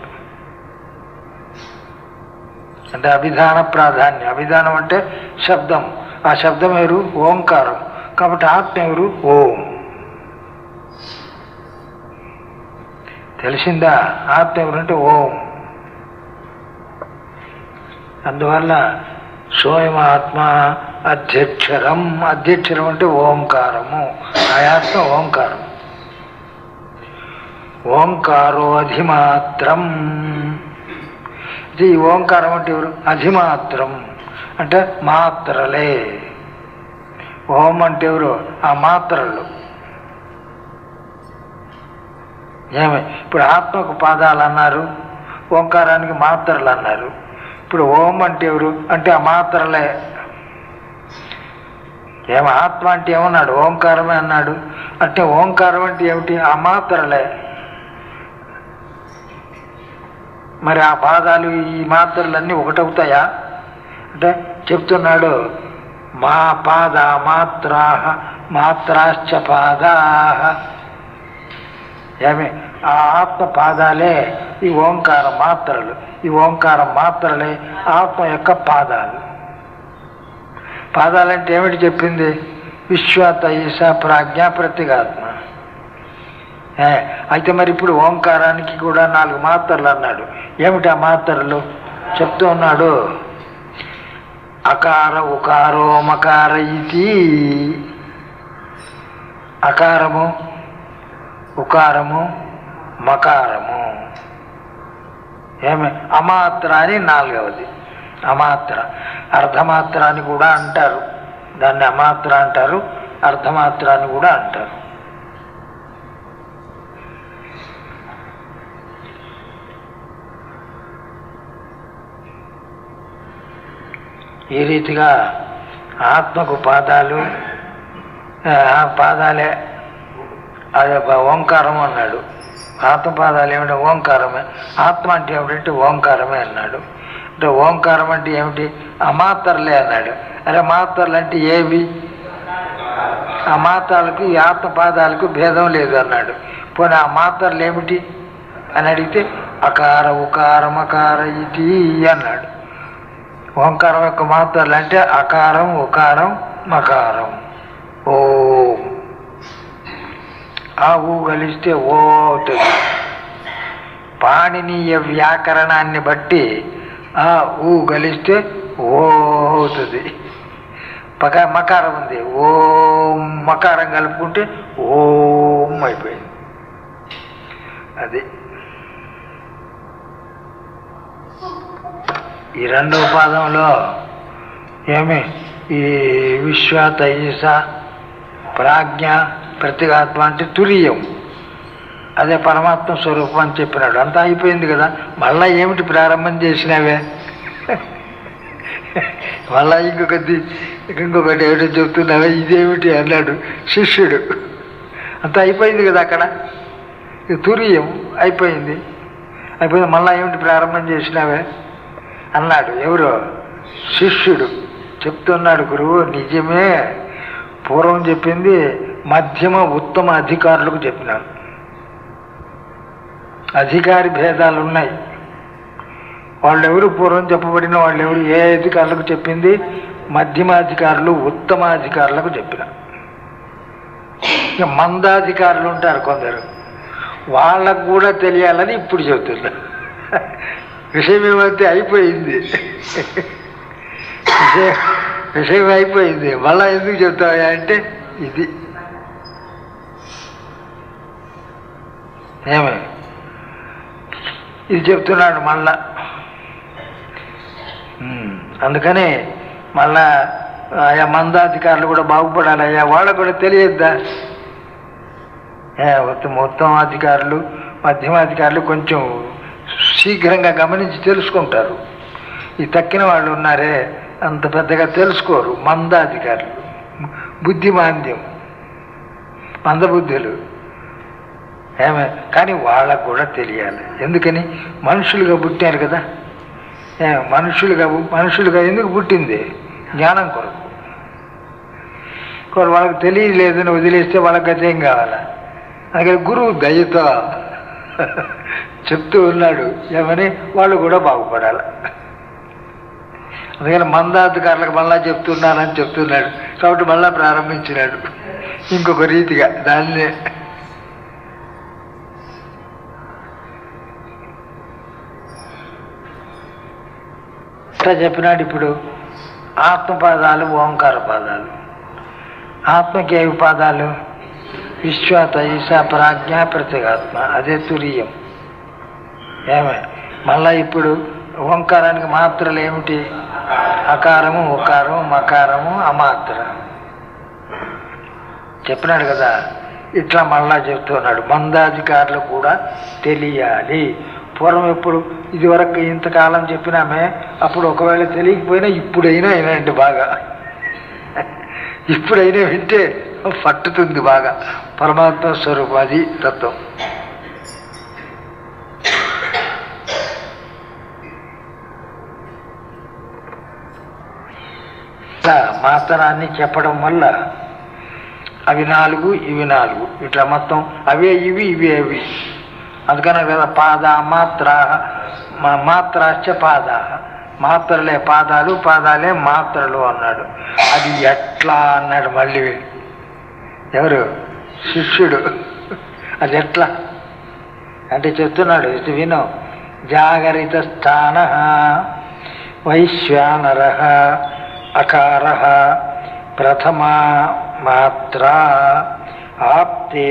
అభిధాన ప్రాధాన్యం. అభిధానం అంటే శబ్దం. ఆ శబ్దం ఎవరు? ఓంకారం. కాబట్టి ఆత్మ ఎవరు? ఓం. తెలిసిందా? ఆత్మ ఎవరంటే ఓం. అందువల్ల సోయమాత్మ అధ్యక్షరం. అధ్యక్షరం అంటే ఓంకారము. ఆ ఆత్మ ఓంకారం. ఓంకారో అధిమాత్రం. ఇది ఓంకారం అంటే ఎవరు? అధిమాత్రం అంటే మాత్రలే. ఓం అంటే ఎవరు? ఆ మాత్రలు. ఏమి ఇప్పుడు ఆత్మకు పాదాలు అన్నారు, ఓంకారానికి మాత్రలు అన్నారు. ఇప్పుడు ఓం అంటే ఎవరు? అంటే ఆ మాత్రలే. ఆత్మ అంటే ఏమన్నాడు? ఓంకారమే అన్నాడు. అంటే ఓంకారం అంటే ఏమిటి? ఆ మాత్రలే. మరి ఆ పాదాలు ఈ మాత్రలన్నీ ఒకటవుతాయా అంటే చెప్తున్నాడు. మా పాద మాత్రాశ్చ పాదా. ఆ ఆత్మ పాదాలే ఈ ఓంకార మాత్రలు. ఈ ఓంకార మాత్రలే ఆత్మ యొక్క పాదాలు. పాదాలంటే ఏమిటి చెప్పింది? విశ్వత ఈశ ప్రాజ్ఞ ప్రత్యేగాత్మ. అయితే మరి ఇప్పుడు ఓంకారానికి కూడా 4 మాత్రలు అన్నాడు. ఏమిటి ఆ మాత్రలు? చెప్తూ ఉన్నాడు. అకార ఉకారో మకార ఇది. అకారము ఉకారము మకారము. ఏమి అమాత్ర అని నాలుగవది. అమాత్ర అర్ధమాత్ర అని కూడా అంటారు. దాన్ని అమాత్ర అంటారు, అర్ధమాత్ర అని కూడా అంటారు. ఈ రీతిగా ఆత్మకు పాదాలు, పాదాలే అదే ఓంకారం అన్నాడు. ఆత్మపాదాలు ఏమిటి? ఓంకారమే. ఆత్మ అంటే ఏమిటంటే ఓంకారమే అన్నాడు. అంటే ఓంకారం అంటే ఏమిటి? అమాత్రలే అన్నాడు. అరే మాత్రలు అంటే ఏవి? ఆ మాత్రలకు ఈ ఆత్మపాదాలకు భేదం లేదు అన్నాడు. పోనీ ఆ మాత్రలు ఏమిటి అని అడిగితే అకార ఉకార మకార ఇది అన్నాడు. ఓంకారం యొక్క మాత్రలు అంటే అకారం ఉకారం మకారం. ఓం ఆ ఊ కలిస్తే ఓ అవుతుంది. పాణినీయ వ్యాకరణాన్ని బట్టి ఆ ఊ కలిస్తే ఓ అవుతుంది. మకారం ఉంది, ఓం మకారం కలుపుకుంటే ఓం అయిపోయింది. అది ఈ రెండవ పాదంలో ఏమి ఈ విశ్వ తైజస ప్రాజ్ఞ ప్రత్యేగాత్మ అంటే తురీయం, అదే పరమాత్మ స్వరూపం అని చెప్పినాడు. అంతా అయిపోయింది కదా, మళ్ళా ఏమిటి ప్రారంభం చేసినావే? మళ్ళా ఇంకొకటి ఏమిటో చెప్తున్నావే, ఇదేమిటి అన్నాడు శిష్యుడు. అంతా అయిపోయింది కదా, అక్కడ తురీయం అయిపోయింది. మళ్ళా ఏమిటి ప్రారంభం చేసినావే అన్నాడు. ఎవరు? శిష్యుడు చెప్తున్నాడు. గురువు నిజమే, పూర్వం చెప్పింది మధ్యమ ఉత్తమ అధికారులకు చెప్పినాను. అధికారి భేదాలు ఉన్నాయి. వాళ్ళెవరు పూర్వం చెప్పబడిన వాళ్ళెవరు? ఏ అధికారులకు చెప్పింది? మధ్యమాధికారులు ఉత్తమాధికారులకు చెప్పిన. ఇక మందాధికారులు ఉంటారు కొందరు, వాళ్ళకు కూడా తెలియాలని ఇప్పుడు చెబుతున్నా. విషయం ఏమైతే అయిపోయింది, విషయం అయిపోయింది, మళ్ళా ఎందుకు చెప్తావా అంటే ఇది ఏమే ఇది చెప్తున్నాడు మళ్ళా. అందుకని మళ్ళా ఆయా మందాధికారులు కూడా బాగుపడాలి. అయ్యా వాళ్ళకు కూడా తెలియద్దా? ఉత్తమాధికారులు మధ్యమాధికారులు కొంచెం శీఘ్రంగా గమనించి తెలుసుకుంటారు. ఈ తక్కిన వాళ్ళు ఉన్నారే అంత పెద్దగా తెలుసుకోరు. మందాధికారులు బుద్ధిమాంద్యం, మందబుద్ధులు ఏమే. కానీ వాళ్ళకు కూడా తెలియాలి. ఎందుకని? మనుషులుగా పుట్టారు కదా. మనుషులుగా ఎందుకు పుట్టింది? జ్ఞానం కొరకు. వాళ్ళకి తెలియలేదని వదిలేస్తే వాళ్ళకి గతేం కావాలా? అందుకని గురువు దయతో చెప్తూ ఉన్నాడు. ఏమని? వాళ్ళు కూడా బాగుపడాలి. అందుకని మందాధికారులకు మళ్ళా చెప్తున్నానని చెప్తున్నాడు. కాబట్టి మళ్ళా ప్రారంభించినాడు ఇంకొక రీతిగా దాన్నే. చెప్పినాడు. ఇప్పుడు ఆత్మపాదాలు ఓంకార పాదాలు. ఆత్మకి ఏవి పాదాలు? విశ్వ తైజస ప్రాజ్ఞ ప్రత్యేగాత్మ, అదే తురీయం. ఏమే మళ్ళా ఇప్పుడు ఓంకారానికి మాత్రలు ఏమిటి? అకారము ఉకారము మకారము అమాత్ర చెప్పినాడు కదా. ఇట్లా మళ్ళా చెప్తున్నాడు. మందాధికారులు కూడా తెలియాలి. పూర్వం ఎప్పుడు ఇదివరకు ఇంతకాలం చెప్పినామే, అప్పుడు ఒకవేళ తెలియకపోయినా ఇప్పుడైనా వినండి బాగా. ఇప్పుడైనా వింటే పట్టుతుంది బాగా పరమాత్మ స్వరూపం, అది తత్వం. మాత్రాన్ని చెప్పడం వల్ల అవి 4 ఇవి 4 ఇట్లా మొత్తం అవే ఇవి ఇవి అవి. అందుకనే కదా పాద మాత్ర మాత్రాశ్చ పాద, మాత్రలే పాదాలు పాదాలే మాత్రలు అన్నాడు. అది ఎట్లా అన్నాడు మళ్ళీ. ఎవరు? శిష్యుడు. అది ఎట్లా అంటే చెప్తున్నాడు. ఇది విను. జాగరిత స్థాన వైశ్వానర అకార ప్రథమా మాత్ర ఆప్తే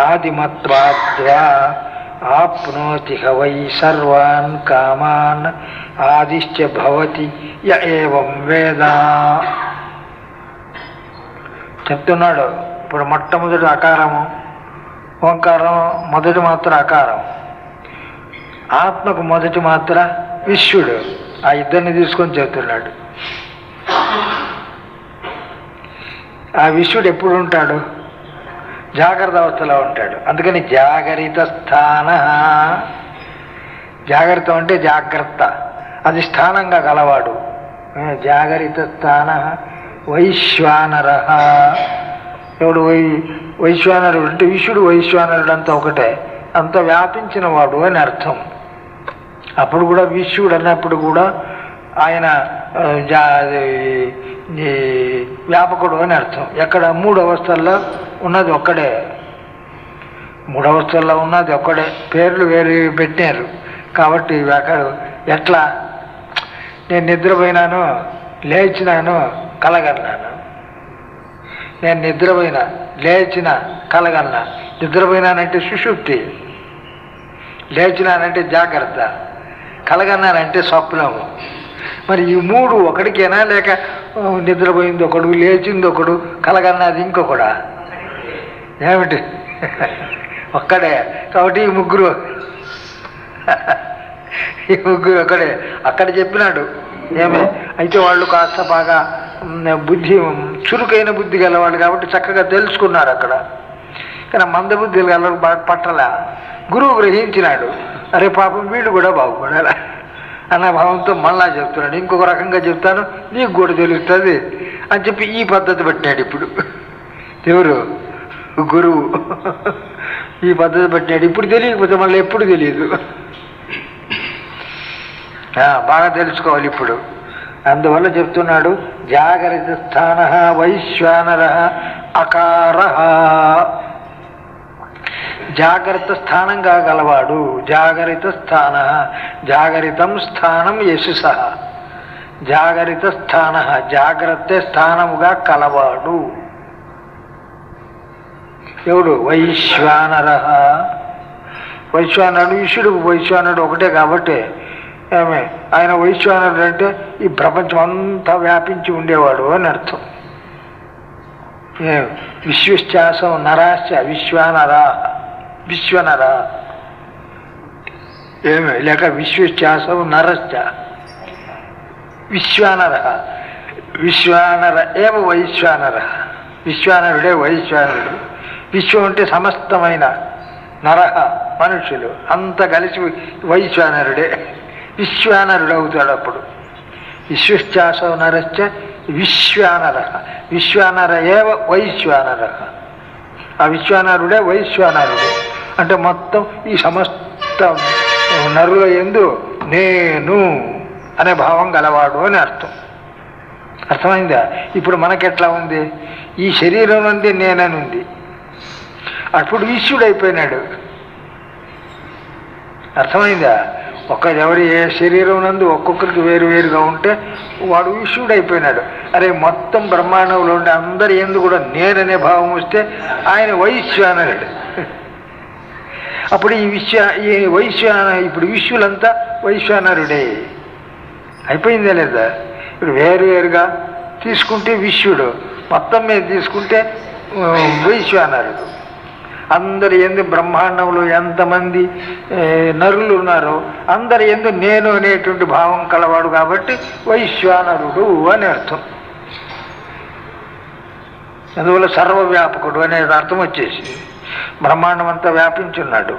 ఆదిమత్వాద్వా ఆప్నోతి వై సర్వాన్ కామాన్ ఆదిశ్చ భవతి య ఏవం వేద. చెప్తున్నాడు. ఇప్పుడు మొట్టమొదటి అకారము, ఓంకారం మొదటి మాత్ర అకారం, ఆత్మకు మొదటి మాత్ర విశ్వడు. ఆ ఇద్దరిని తీసుకొని చెప్తున్నాడు. ఆ విశ్వడు ఎప్పుడు ఉంటాడు? జాగ్రత్త అవస్థలో ఉంటాడు. అందుకని జాగరిత స్థాన. జాగ్రత్త అంటే జాగ్రత్త, అది స్థానంగా గలవాడు. జాగరిత స్థాన వైశ్వానర. ఎవడు వైశ్వానరుడు అంటే విశ్వడు వైశ్వానరుడు అంతా ఒకటే, అంత వ్యాపించిన వాడు అని అర్థం. అప్పుడు కూడా విశ్వడు అన్నప్పుడు కూడా ఆయన వ్యాపకుడు అని అర్థం. ఎక్కడ? 3 అవస్థల్లో ఉన్నది ఒక్కడే. 3 అవస్థల్లో ఉన్నది ఒక్కడే. పేర్లు వేరు పెట్టారు కాబట్టి అక్కడ ఎట్లా? నేను నిద్రపోయినాను, లేచినాను, కలగన్నాను. నేను నిద్రపోయినా, లేచిన, కలగన్నా. నిద్రపోయినానంటే సుషుప్తి, లేచినానంటే జాగ్రత్త, కలగన్నానంటే స్వప్నము. మరి ఈ 3 ఒకడికేనా? లేక నిద్రపోయింది ఒకడు, లేచింది ఒకడు, కలగన్నది ఇంకొకడా? ఏమిటి? ఒక్కడే. కాబట్టి ఈ ముగ్గురు ఒకడే. అక్కడ చెప్పినాడు ఏమే అయితే వాళ్ళు కాస్త బాగా బుద్ధి చురుకైన బుద్ధి గలవాళ్ళు కాబట్టి చక్కగా తెలుసుకున్నారు అక్కడ. కానీ మందబుద్ధులు గలవాళ్ళు బాగా పట్టలా. గురువు గ్రహించినాడు, అరే పాపం వీళ్ళు కూడా బాగుపడాలా అన్న భావంతో మళ్ళా చెప్తున్నాడు. ఇంకొక రకంగా చెప్తాను, నీకు కూడా తెలుస్తుంది అని చెప్పి ఈ పద్ధతి పెట్టినాడు. ఇప్పుడు ఎవరు? గురువు ఈ పద్ధతి పెట్టినాడు. ఇప్పుడు తెలియకపోతే మళ్ళీ ఎప్పుడు తెలియదు. బాగా తెలుసుకోవాలి ఇప్పుడు. అందువల్ల చెప్తున్నాడు, జాగరిత స్థాన వైశ్వానర అకార. జాగ్రత్త స్థానంగా గలవాడు. జాగరిత స్థాన, జాగరితం స్థానం యశుస. జాగరిత స్థాన, జాగ్రత్త స్థానముగా కలవాడు. ఎవడు? వైశ్వానర. వైశ్వానరుడు ఈశ్వరుడు. వైశ్వానరుడు ఒకటే కాబట్టి ఆయన వైశ్వానరుడు అంటే ఈ ప్రపంచం అంతా వ్యాపించి ఉండేవాడు అని అర్థం. విశ్వశ్చాసం నరాశ్చ విశ్వానరా. విశ్వనర లేక విశ్వశ్చాసం నరశ్చ విశ్వానర. విశ్వానర ఏవ వైశ్వానర. విశ్వానరుడే వైశ్వానరుడు. విశ్వం అంటే సమస్తమైన, నరహ మనుషులు అంత కలిసి వైశ్వానరుడే. విశ్వానరుడు అవుతాడు అప్పుడు. విశ్వశ్చాసో నరశ్చ విశ్వానర. విశ్వానర ఏవ వైశ్వానర. ఆ విశ్వానరుడే వైశ్వానరుడు. అంటే మొత్తం ఈ సమస్త నరుల యందు నేను అనే భావం గలవాడు అని అర్థం. అర్థమైందా? ఇప్పుడు మనకెట్లా ఉంది? ఈ శరీరం నుండి నేనని ఉంది. అప్పుడు ఈశ్వరుడు అయిపోయినాడు. అర్థమైందా? ఎవరి ఏ శరీరం నందు ఒక్కొక్కరికి వేరువేరుగా ఉంటే వాడు ఈశ్వరుడు అయిపోయినాడు. అరే మొత్తం బ్రహ్మాండంలో ఉండే అందరి యందు కూడా నేననే భావం వస్తే ఆయన వైశ్వానరుడు. అప్పుడు ఇప్పుడు విశ్వలంతా వైశ్వానరుడే అయిపోయిందే లేదా? ఇప్పుడు వేరువేరుగా తీసుకుంటే విశ్వడు, మొత్తం మీద తీసుకుంటే వైశ్వానరుడు. అందరి ఎందు బ్రహ్మాండంలో ఎంతమంది నరులు ఉన్నారో అందరి ఎందు నేను అనేటువంటి భావం కలవాడు కాబట్టి వైశ్వానరుడు అని అర్థం. అందువల్ల సర్వవ్యాపకుడు అనేది అర్థం వచ్చేసి బ్రహ్మాండం అంతా వ్యాపించున్నాడు.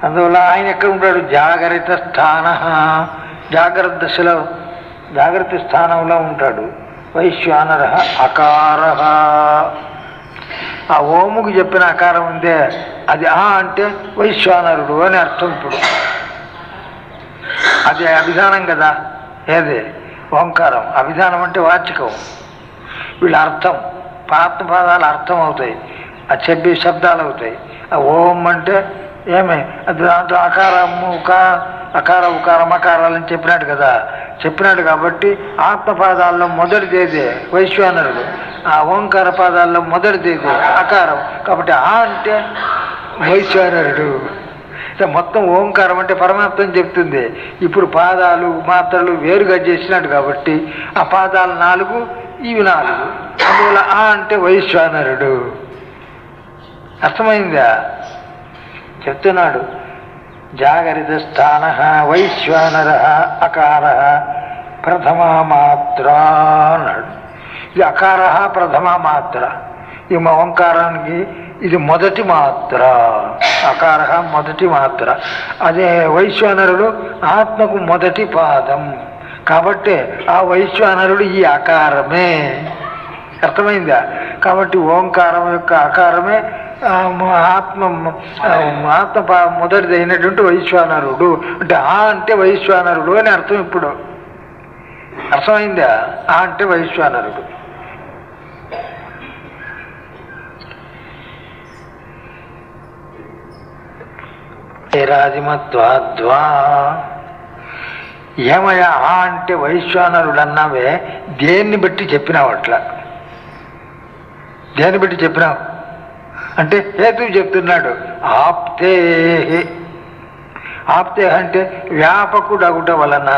అందువల్ల ఆయన ఎక్కడ ఉంటాడు? జాగరిత స్థాన. జాగ్రత్త దశలో జాగ్రత్త స్థానంలో ఉంటాడు. వైశ్వానర అకార. ఆ ఓముకు చెప్పిన అకారం ఉందే అది అంటే వైశ్వానరుడు అని అర్థం. ఇప్పుడు అది అభిధానం కదా. ఏది? ఓంకారం అభిధానం అంటే వాచికం. వీళ్ళ అర్థం ఆత్మపాదాలు అర్థం అవుతాయి, అది చెప్పే శబ్దాలు అవుతాయి. ఆ ఓం అంటే అది దాంట్లో అకారము అకార ఉకారం అకారాలని చెప్పినాడు కదా. చెప్పినాడు కాబట్టి ఆత్మపాదాల్లో మొదటిదేదే వైశ్వానరుడు. ఆ ఓంకార పాదాల్లో మొదటిది అకారం. కాబట్టి ఆ అంటే వైశ్వానరుడు. మొత్తం ఓంకారం అంటే పరమాత్మ చెప్తుంది. ఇప్పుడు పాదాలు మాత్రలు వేరుగా చేసినట్టు కాబట్టి ఆ పాదాలు 4, ఇవి 4. అందువల్ల ఆ అంటే వైశ్వానరుడు. అర్థమైందా? చెప్తున్నాడు. జాగరిత స్థాన వైశ్వానర అకార ప్రథమా మాత్ర అన్నాడు. ఇది అకార ప్రథమా మాత్ర. ఈ ఓంకారానికి ఇది మొదటి మాత్ర. అకార మొదటి మాత్ర. అదే వైశ్వానరుడు ఆత్మకు మొదటి పాదం. కాబట్టి ఆ వైశ్వానరుడు ఈ అకారమే. అర్థమైందా? కాబట్టి ఓంకారం యొక్క అకారమే ఆత్మ మొదటిది అయినటువంటి వైశ్వానరుడు. అంటే ఆ అంటే వైశ్వానరుడు అని అర్థం. ఇప్పుడు అర్థమైందా? ఆ అంటే వైశ్వానరుడు. రాజిమత్వాద్వా. ఏమయ్యా ఆ అంటే వైశ్వానరుడు అన్నావే, దేన్ని బట్టి చెప్పినావు? అట్లా దేన్ని బట్టి చెప్పినావు అంటే హేతువు చెప్తున్నాడు. ఆప్తే. ఆప్తే అంటే వ్యాపకుడు అగుట వలన.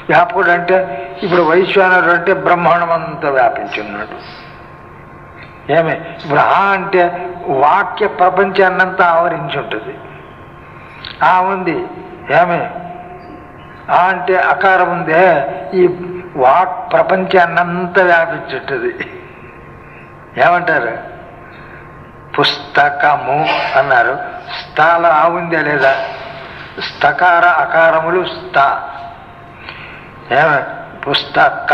వ్యాపకుడు అంటే ఇప్పుడు వైశ్వానరుడు అంటే బ్రహ్మాండమంతా వ్యాపించున్నాడు. ఏమే ఇప్పుడు ఆ అంటే వాక్య ప్రపంచాన్నంతా ఆవరించి ఉంటుంది. ఆ ఉంది. ఏమే ఆ అంటే అకారం ఉందే, ఈ వాక్ ప్రపంచాన్నంతా వ్యాపించుంటుంది. ఏమంటారు? పుస్తకము అన్నారు. స్థాల ఆ ఉందే లేదా? స్థకార అకారములు స్థ. ఏమే పుస్తక.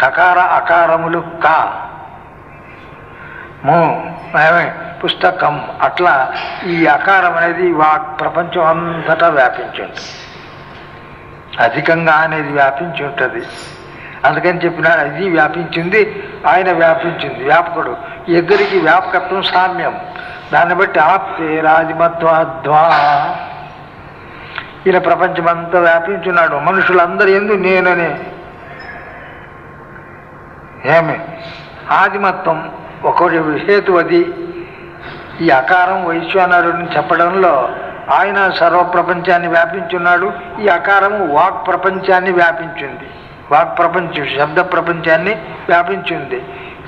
కకార అకారములు క. ఏమే పుస్తకం. అట్లా ఈ అకారం అనేది వాక్ ప్రపంచం అంతటా వ్యాపించి ఉంటుంది. అధికంగా అనేది వ్యాపించి ఉంటుంది. అందుకని చెప్పినాడు ఇది వ్యాపించింది, ఆయన వ్యాపించింది. వ్యాపకుడు. ఇద్దరికి వ్యాపకత్వం సామ్యం. దాన్ని బట్టి ఆప్తే రాజిమత్వాద్వా. ఈయన ప్రపంచమంతా వ్యాపించున్నాడు. మనుషులందరూ ఎందు నేననే. ఏమి ఆదిమత్వం ఒకటి హేతు. అది ఈ అకారం వైశ్వానరుడిని చెప్పడంలో ఆయన సర్వప్రపంచాన్ని వ్యాపించున్నాడు. ఈ అకారము వాక్ ప్రపంచాన్ని వ్యాపించింది. వాక్ ప్రపంచం శబ్ద ప్రపంచాన్ని వ్యాపించింది.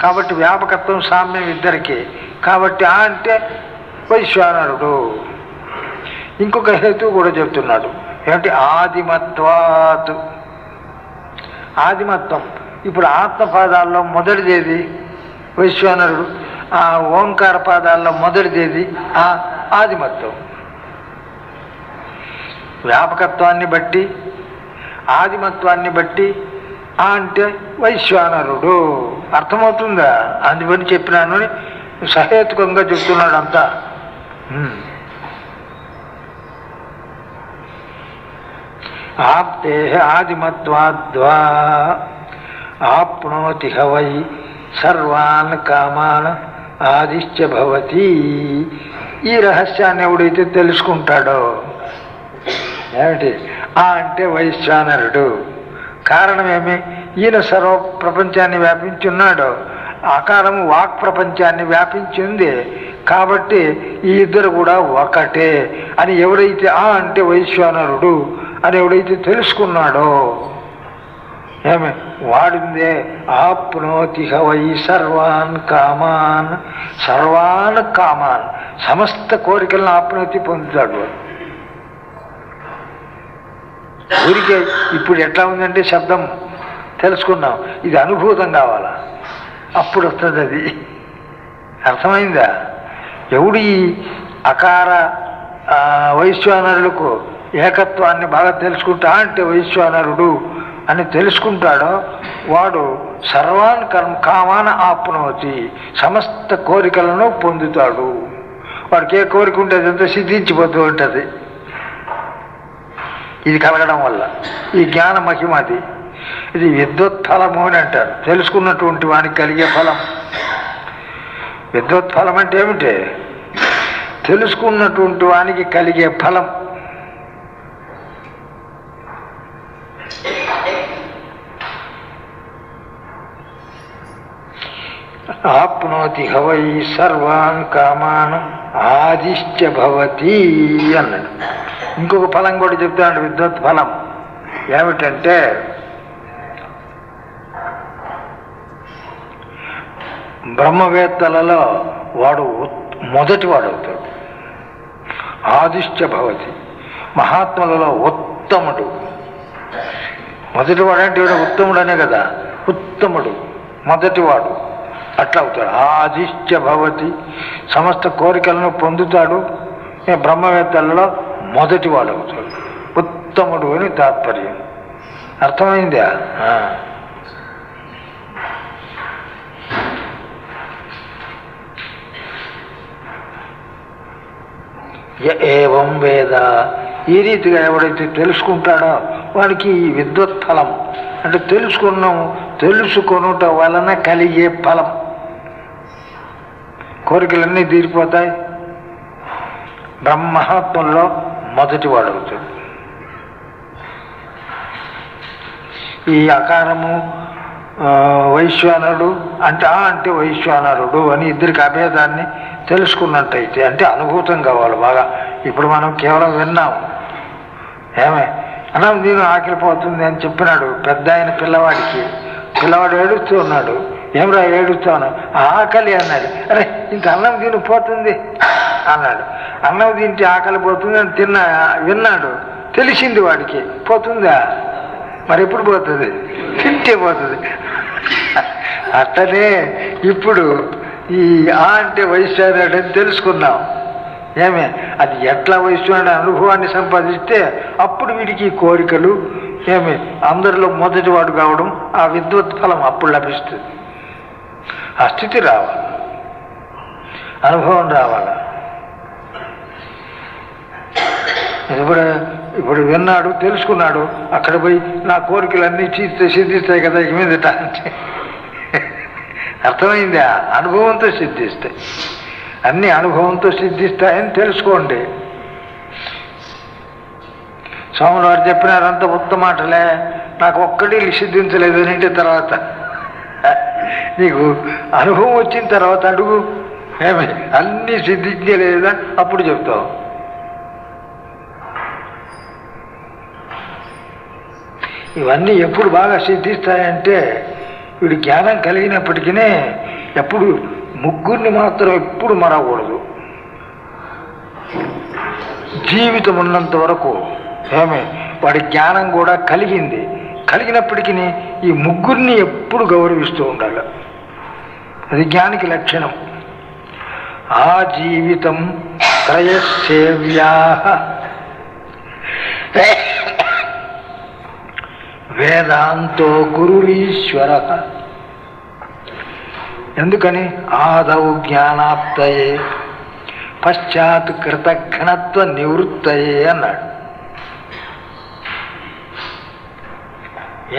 కాబట్టి వ్యాపకత్వం సామ్యం ఇద్దరికి. కాబట్టి ఆ అంటే వైశ్వానరుడు. ఇంకొక హేతు కూడా చెప్తున్నాడు. ఏమిటి? ఆదిమత్వాత్. ఆదిమత్వం. ఇప్పుడు ఆత్మపాదాల్లో మొదటిదేది వైశ్వానరుడు. ఆ ఓంకార పాదాల్లో మొదటిదేది ఆ ఆదిమత్వం. వ్యాపకత్వాన్ని బట్టి ఆదిమత్వాన్ని బట్టి ఆ అంటే వైశ్వానరుడు. అర్థమవుతుందా? అందుకని చెప్పినాను అని సహేతుకంగా చెప్తున్నాడు అంతా. ఆప్తే ఆదిమత్వాద్వా ఆప్నోతి హవై సర్వాన్ కామాన్ ఆదిశ్చ భవతి. ఈ రహస్యాన్ని ఎవడైతే తెలుసుకుంటాడో, ఏమిటి ఆ అంటే వైశ్వానరుడు. కారణమేమి? ఈయన సర్వ ప్రపంచాన్ని వ్యాపించున్నాడు. ఆకారము వాక్ ప్రపంచాన్ని వ్యాపించింది. కాబట్టి ఈ ఇద్దరు కూడా ఒకటే అని ఎవరైతే ఆ అంటే వైశ్వానరుడు అని ఎవడైతే తెలుసుకున్నాడో, ఏమి వాడిందే ఆప్నోతి హవై సర్వాన్ కామాన్. సర్వాన్ కామాన్, సమస్త కోరికలను ఆప్నోతి పొందుతాడు. ఊరికే ఇప్పుడు ఎట్లా ఉందంటే శబ్దం తెలుసుకున్నాం, ఇది అనుభూతం కావాలా, అప్పుడు వస్తుంది అది. అర్థమైందా? ఎవడు ఈ అకార వైశ్వానరులకు ఏకత్వాన్ని బాగా తెలుసుకుంటా అంటే వైశ్వానరుడు అని తెలుసుకుంటాడో వాడు సర్వాన్ కామాన ఆప్నోతి, సమస్త కోరికలను పొందుతాడు. వాడికి ఏ కోరిక ఉంటే అదంతా సిద్ధించిపోతూ ఉంటుంది ఇది కలగడం వల్ల. ఈ జ్ఞాన మహిమది. ఇది విద్వత్ఫలము అని అంటారు. తెలుసుకున్నటువంటి వానికి కలిగే ఫలం. విద్వత్ఫలం అంటే ఏమిటి? తెలుసుకున్నటువంటి వానికి కలిగే ఫలం. ఆప్నోతి హవై సర్వాన్ కామాన్ ఆదిశ్చ భవతి అన్నాడు. ఇంకొక ఫలం కూడా చెప్తాడు, విద్వత్ ఫలం ఏమిటంటే బ్రహ్మవేత్తలలో వాడు మొదటి వాడు అవుతాడు. ఆదిశ్చ భవతి, మహాత్ములలో ఉత్తముడు. మొదటివాడు అంటే ఉత్తముడు అనే కదా, ఉత్తముడు మొదటివాడు అట్లా అవుతాడు. ఆదిశ్చ భవతి, సమస్త కోరికలను పొందుతాడు. బ్రహ్మవేత్తలలో మొదటివాడు అవుతాడు, ఉత్తముడు అని తాత్పర్యం. అర్థమైందా? ఏవం వేద, ఈ రీతిగా ఎవడైతే తెలుసుకుంటాడో వాడికి ఈ విద్వత్ ఫలం అంటే తెలుసుకొనుట వలన కలిగే ఫలం. కోరికలన్నీ తీరిపోతాయి. బ్రహ్మహాత్ముల్లో మొదటి వాడు అవుతాడు. ఈ అకారము వైశ్వానరుడు అంటే వైశ్వానరుడు అని ఇద్దరికి అభేదాన్ని తెలుసుకున్నట్టయితే, అంటే అనుభూతం కావాలి బాగా. ఇప్పుడు మనం కేవలం విన్నాము. ఏమే అన్నం దీని ఆకలిపోతుంది అని చెప్పినాడు పెద్ద ఆయన పిల్లవాడికి. పిల్లవాడు ఏడుస్తూ ఉన్నాడు. ఏమరా ఏడుస్తాను? ఆకలి అన్నాడు. అరే ఇంత అన్నం దీని పోతుంది అన్నాడు. అన్నం తింటే ఆకలి పోతుంది అని విన్నాడు. తెలిసింది వాడికి. పోతుందా? మరి ఎప్పుడు పోతుంది? తింటే పోతుంది. అట్టనే ఇప్పుడు ఈ అంటే వైశ్వానుడు అని తెలుసుకున్నాం. ఏమే అది ఎట్లా వైశ్వానుడు అనుభవాన్ని సంపాదిస్తే అప్పుడు వీడికి కోరికలు ఏమి అందరిలో మొదటివాడు కావడం, ఆ విద్వత్ ఫలం అప్పుడు లభిస్తుంది. ఆ స్థితి రావాలి, అనుభవం రావాలి. ఇప్పుడు విన్నాడు, తెలుసుకున్నాడు. అక్కడ పోయి నా కోరికలన్నీ సిద్ధిస్తాయి కదా ఇక మీదట అంటే అర్థమైందా? అనుభవంతో సిద్ధిస్తాయి, అన్ని అనుభవంతో సిద్ధిస్తాయని తెలుసుకోండి. స్వాములు వారు చెప్పినారు అంత ఉత్తమ మాటలే, నాకు ఒక్కటి సిద్ధించలేదు అంటే తర్వాత నీకు అనుభవం వచ్చిన తర్వాత అడుగు, ఏమి అన్నీ సిద్ధించలేదా అప్పుడు చెప్తావు. ఇవన్నీ ఎప్పుడు బాగా సిద్ధిస్తాయంటే వీడి జ్ఞానం కలిగినప్పటికీ ఎప్పుడు ముగ్గురిని మాత్రం ఎప్పుడు మరవకూడదు. జీవితం ఉన్నంత వరకు వాడి జ్ఞానం కూడా కలిగినప్పటికీ ఈ ముగ్గురిని ఎప్పుడు గౌరవిస్తూ ఉండాలి. అది జ్ఞానికి లక్షణం. ఆ జీవితం త్రయసేవ్యా వేదాంతో గురురీశ్వర. ఎందుకని? ఆదౌ జ్ఞానాప్తయే పశ్చాత్ కృతఘ్నత్వ నివృత్తయే అన్నాడు.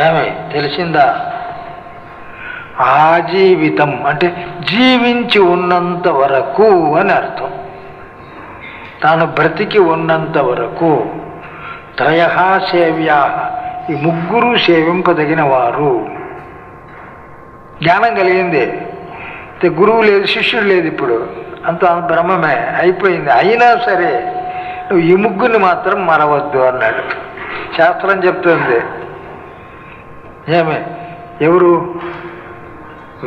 ఏమై తెలిసిందా? ఆజీవితం అంటే జీవించి ఉన్నంత వరకు అని అర్థం. తాను బ్రతికి ఉన్నంత వరకు. త్రయః సేవ్యా, ఈ ముగ్గురు సేవింపదగిన వారు. జ్ఞానం కలిగింది, గురువు లేదు, శిష్యుడు లేదు. ఇప్పుడు అంత బ్రహ్మమే అయిపోయింది. అయినా సరే నువ్వు ఈ ముగ్గురిని మాత్రం మరవద్దు అన్నాడు. శాస్త్రం చెప్తుంది. ఎవరు?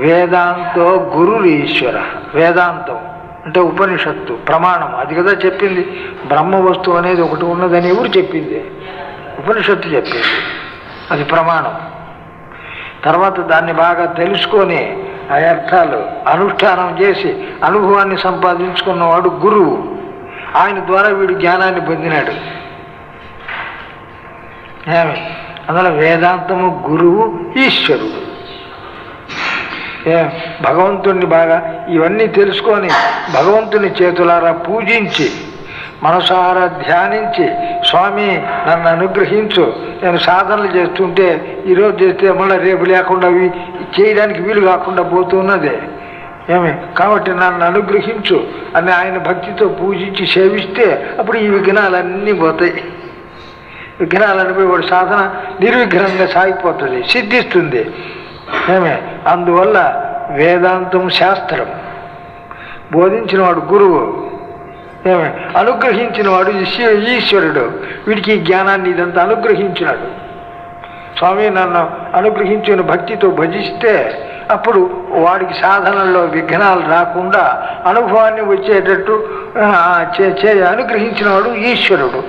వేదాంతో గురురీశ్వర. వేదాంతం అంటే ఉపనిషత్తు, ప్రమాణం. అది కదా చెప్పింది. బ్రహ్మ వస్తువు అనేది ఒకటి ఉన్నదని ఎవరు చెప్పింది? ఉపనిషత్తు చెప్పింది. అది ప్రమాణం. తర్వాత దాన్ని బాగా తెలుసుకొని ఆ అర్థాలు అనుష్ఠానం చేసి అనుభవాన్ని సంపాదించుకున్నవాడు గురువు. ఆయన ద్వారా వీడు జ్ఞానాన్ని పొందినాడు. అందులో వేదాంతము గురువు, ఈశ్వరుడు. భగవంతుణ్ణి బాగా ఇవన్నీ తెలుసుకొని భగవంతుని చేతులారా పూజించి మనసారా ధ్యానించి, స్వామి నన్ను అనుగ్రహించు, నేను సాధనలు చేస్తుంటే ఈరోజు చేస్తే మళ్ళీ రేపు లేకుండా చేయడానికి వీలు కాకుండా పోతున్నదే కాబట్టి నన్ను అనుగ్రహించు అని ఆయన భక్తితో పూజించి సేవిస్తే అప్పుడు ఈ విఘ్నాలన్నీ పోతాయి. విఘ్నాలన్నీ పోయి వాడి సాధన నిర్విఘ్నంగా సాగిపోతుంది, సిద్ధిస్తుంది. అందువల్ల వేదాంతం శాస్త్రం, బోధించినవాడు గురువు, అనుగ్రహించినవాడు ఈశ్వరుడు. వీడికి ఈ జ్ఞానాన్ని ఇదంతా అనుగ్రహించినాడు. స్వామి నన్ను అనుగ్రహించిన భక్తితో భజిస్తే అప్పుడు వాడికి సాధనలో విఘ్నాలు రాకుండా అనుభవాన్ని వచ్చేటట్టు అనుగ్రహించినవాడు ఈశ్వరుడు.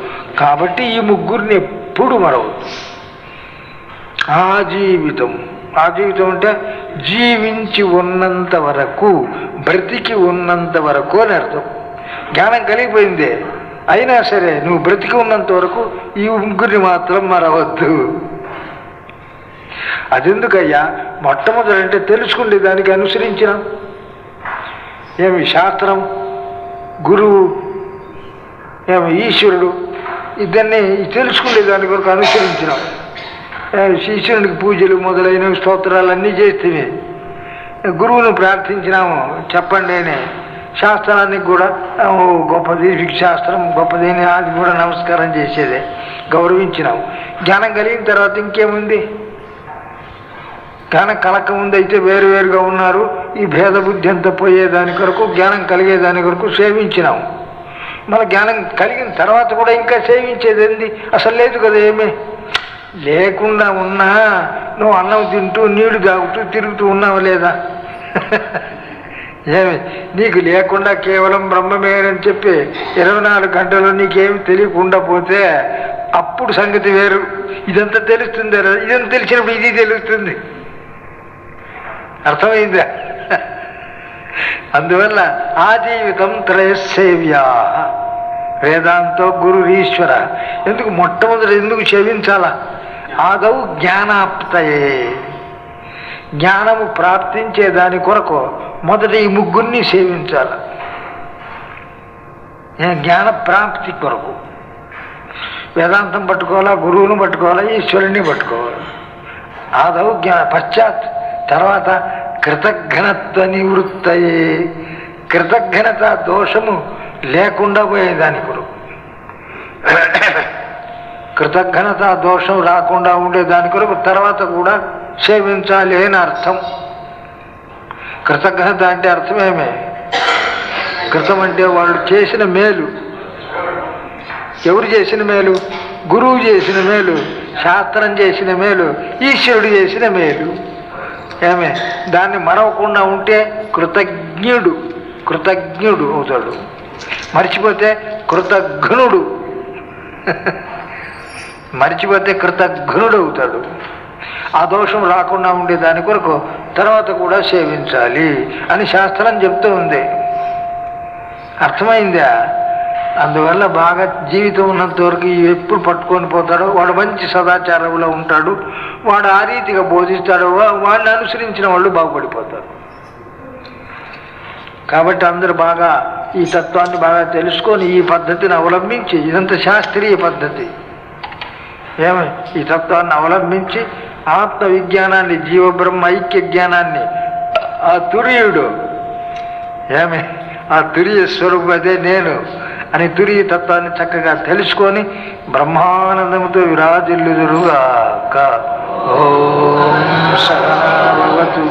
కాబట్టి ఈ ముగ్గురిని ఎప్పుడు మరవద్దు. ఆజీవితం అంటే జీవించి ఉన్నంత వరకు, బ్రతికి ఉన్నంత వరకు అని అర్థం. జ్ఞానం కలిగిపోయిందే, అయినా సరే నువ్వు బ్రతికి ఉన్నంత వరకు ఈ ముగ్గురిని మాత్రం మరవద్దు. అదెందుకయ్యా? మొట్టమొదలంటే తెలుసుకునే దానికి అనుసరించిన ఏమి శాస్త్రం, గురువు, ఏమి ఈశ్వరుడు, ఇద్దరిని తెలుసుకునే దాని కొరకు అనుసరించినాం. ఈశ్వరునికి పూజలు మొదలైన స్తోత్రాలన్నీ చేస్తే గురువును ప్రార్థించినాము, చెప్పండి అని. శాస్త్రానికి కూడా గొప్పది, శాస్త్రం గొప్పది అని అది కూడా నమస్కారం చేసేదే, గౌరవించినాము. జ్ఞానం కలిగిన తర్వాత ఇంకేముంది? జ్ఞానం కలకముందు అయితే వేరువేరుగా ఉన్నారు. ఈ భేద బుద్ధి అంతా పోయేదాని కొరకు, జ్ఞానం కలిగేదాని కొరకు సేవించినాము. మన జ్ఞానం కలిగిన తర్వాత కూడా ఇంకా సేవించేది ఏంది? అసలు లేదు కదా. ఏమీ లేకుండా ఉన్నా నువ్వు అన్నం తింటూ నీళ్లు తాగుతూ తిరుగుతూ ఉన్నావు లేదా? ఏమి నీకు లేకుండా కేవలం బ్రహ్మమేనని చెప్పి 24 గంటలు నీకేమి తెలియకుండా పోతే అప్పుడు సంగతి వేరు. ఇదంతా తెలుస్తుంది, ఇదంతా తెలిసినప్పుడు ఇది తెలుస్తుంది. అర్థమైందా? అందువల్ల ఆజీవితం త్రయసేవ్యా వేదాంతో గురు ఈశ్వర. ఎందుకు మొట్టమొదటి ఎందుకు సేవించాలా? ఆదౌ జ్ఞానాప్తయే, జ్ఞానము ప్రాప్తించే దాని కొరకు మొదట ఈ ముగ్గురిని సేవించాల. జ్ఞాన ప్రాప్తి కొరకు వేదాంతం పట్టుకోవాలా, గురువును పట్టుకోవాలా, ఈశ్వరుని పట్టుకోవాలి. ఆదౌ పశ్చాత్ తర్వాత కృతజ్ఞత్వ నివృత్తయే, కృతజ్ఞత దోషము లేకుండా పోయేదాని కొరకు, కృతజ్ఞత దోషం రాకుండా ఉండేదాని కొరకు తర్వాత కూడా సేవించాలి అని అర్థం. కృతజ్ఞత అంటే అర్థమేమే? కృతం అంటే వాళ్ళు చేసిన మేలు. ఎవరు చేసిన మేలు? గురువు చేసిన మేలు, శాస్త్రం చేసిన మేలు, ఈశ్వరుడు చేసిన మేలు. ఏమే దాన్ని మరవకుండా ఉంటే కృతజ్ఞుడు అవుతాడు. మర్చిపోతే కృతజ్ఞుడు అవుతాడు. ఆ దోషం రాకుండా ఉండే దాని కొరకు తర్వాత కూడా సేవించాలి అని శాస్త్రం చెప్తూ ఉంది. అర్థమైందా? అందువల్ల బాగా జీవితం ఉన్నంత వరకు ఎప్పుడు పట్టుకొని పోతాడో వాడు మంచి సదాచారంలో ఉంటాడు. వాడు ఆ రీతిగా బోధిస్తాడో వాడిని అనుసరించిన వాళ్ళు బాగుపడిపోతారు. కాబట్టి అందరూ బాగా ఈ తత్వాన్ని బాగా తెలుసుకొని ఈ పద్ధతిని అవలంబించి, ఇదంతా శాస్త్రీయ పద్ధతి, ఈ తత్వాన్ని అవలంబించి ఆత్మ విజ్ఞానాన్ని, జీవబ్రహ్మ ఐక్య జ్ఞానాన్ని, ఆ తురీయుడు ఆ తురియ స్వరూపం అదే నేను అని తురియ తత్వాన్ని చక్కగా తెలుసుకొని బ్రహ్మానందముతో విరాజిల్లుదురుగాక. ఓం సహనా భవతు.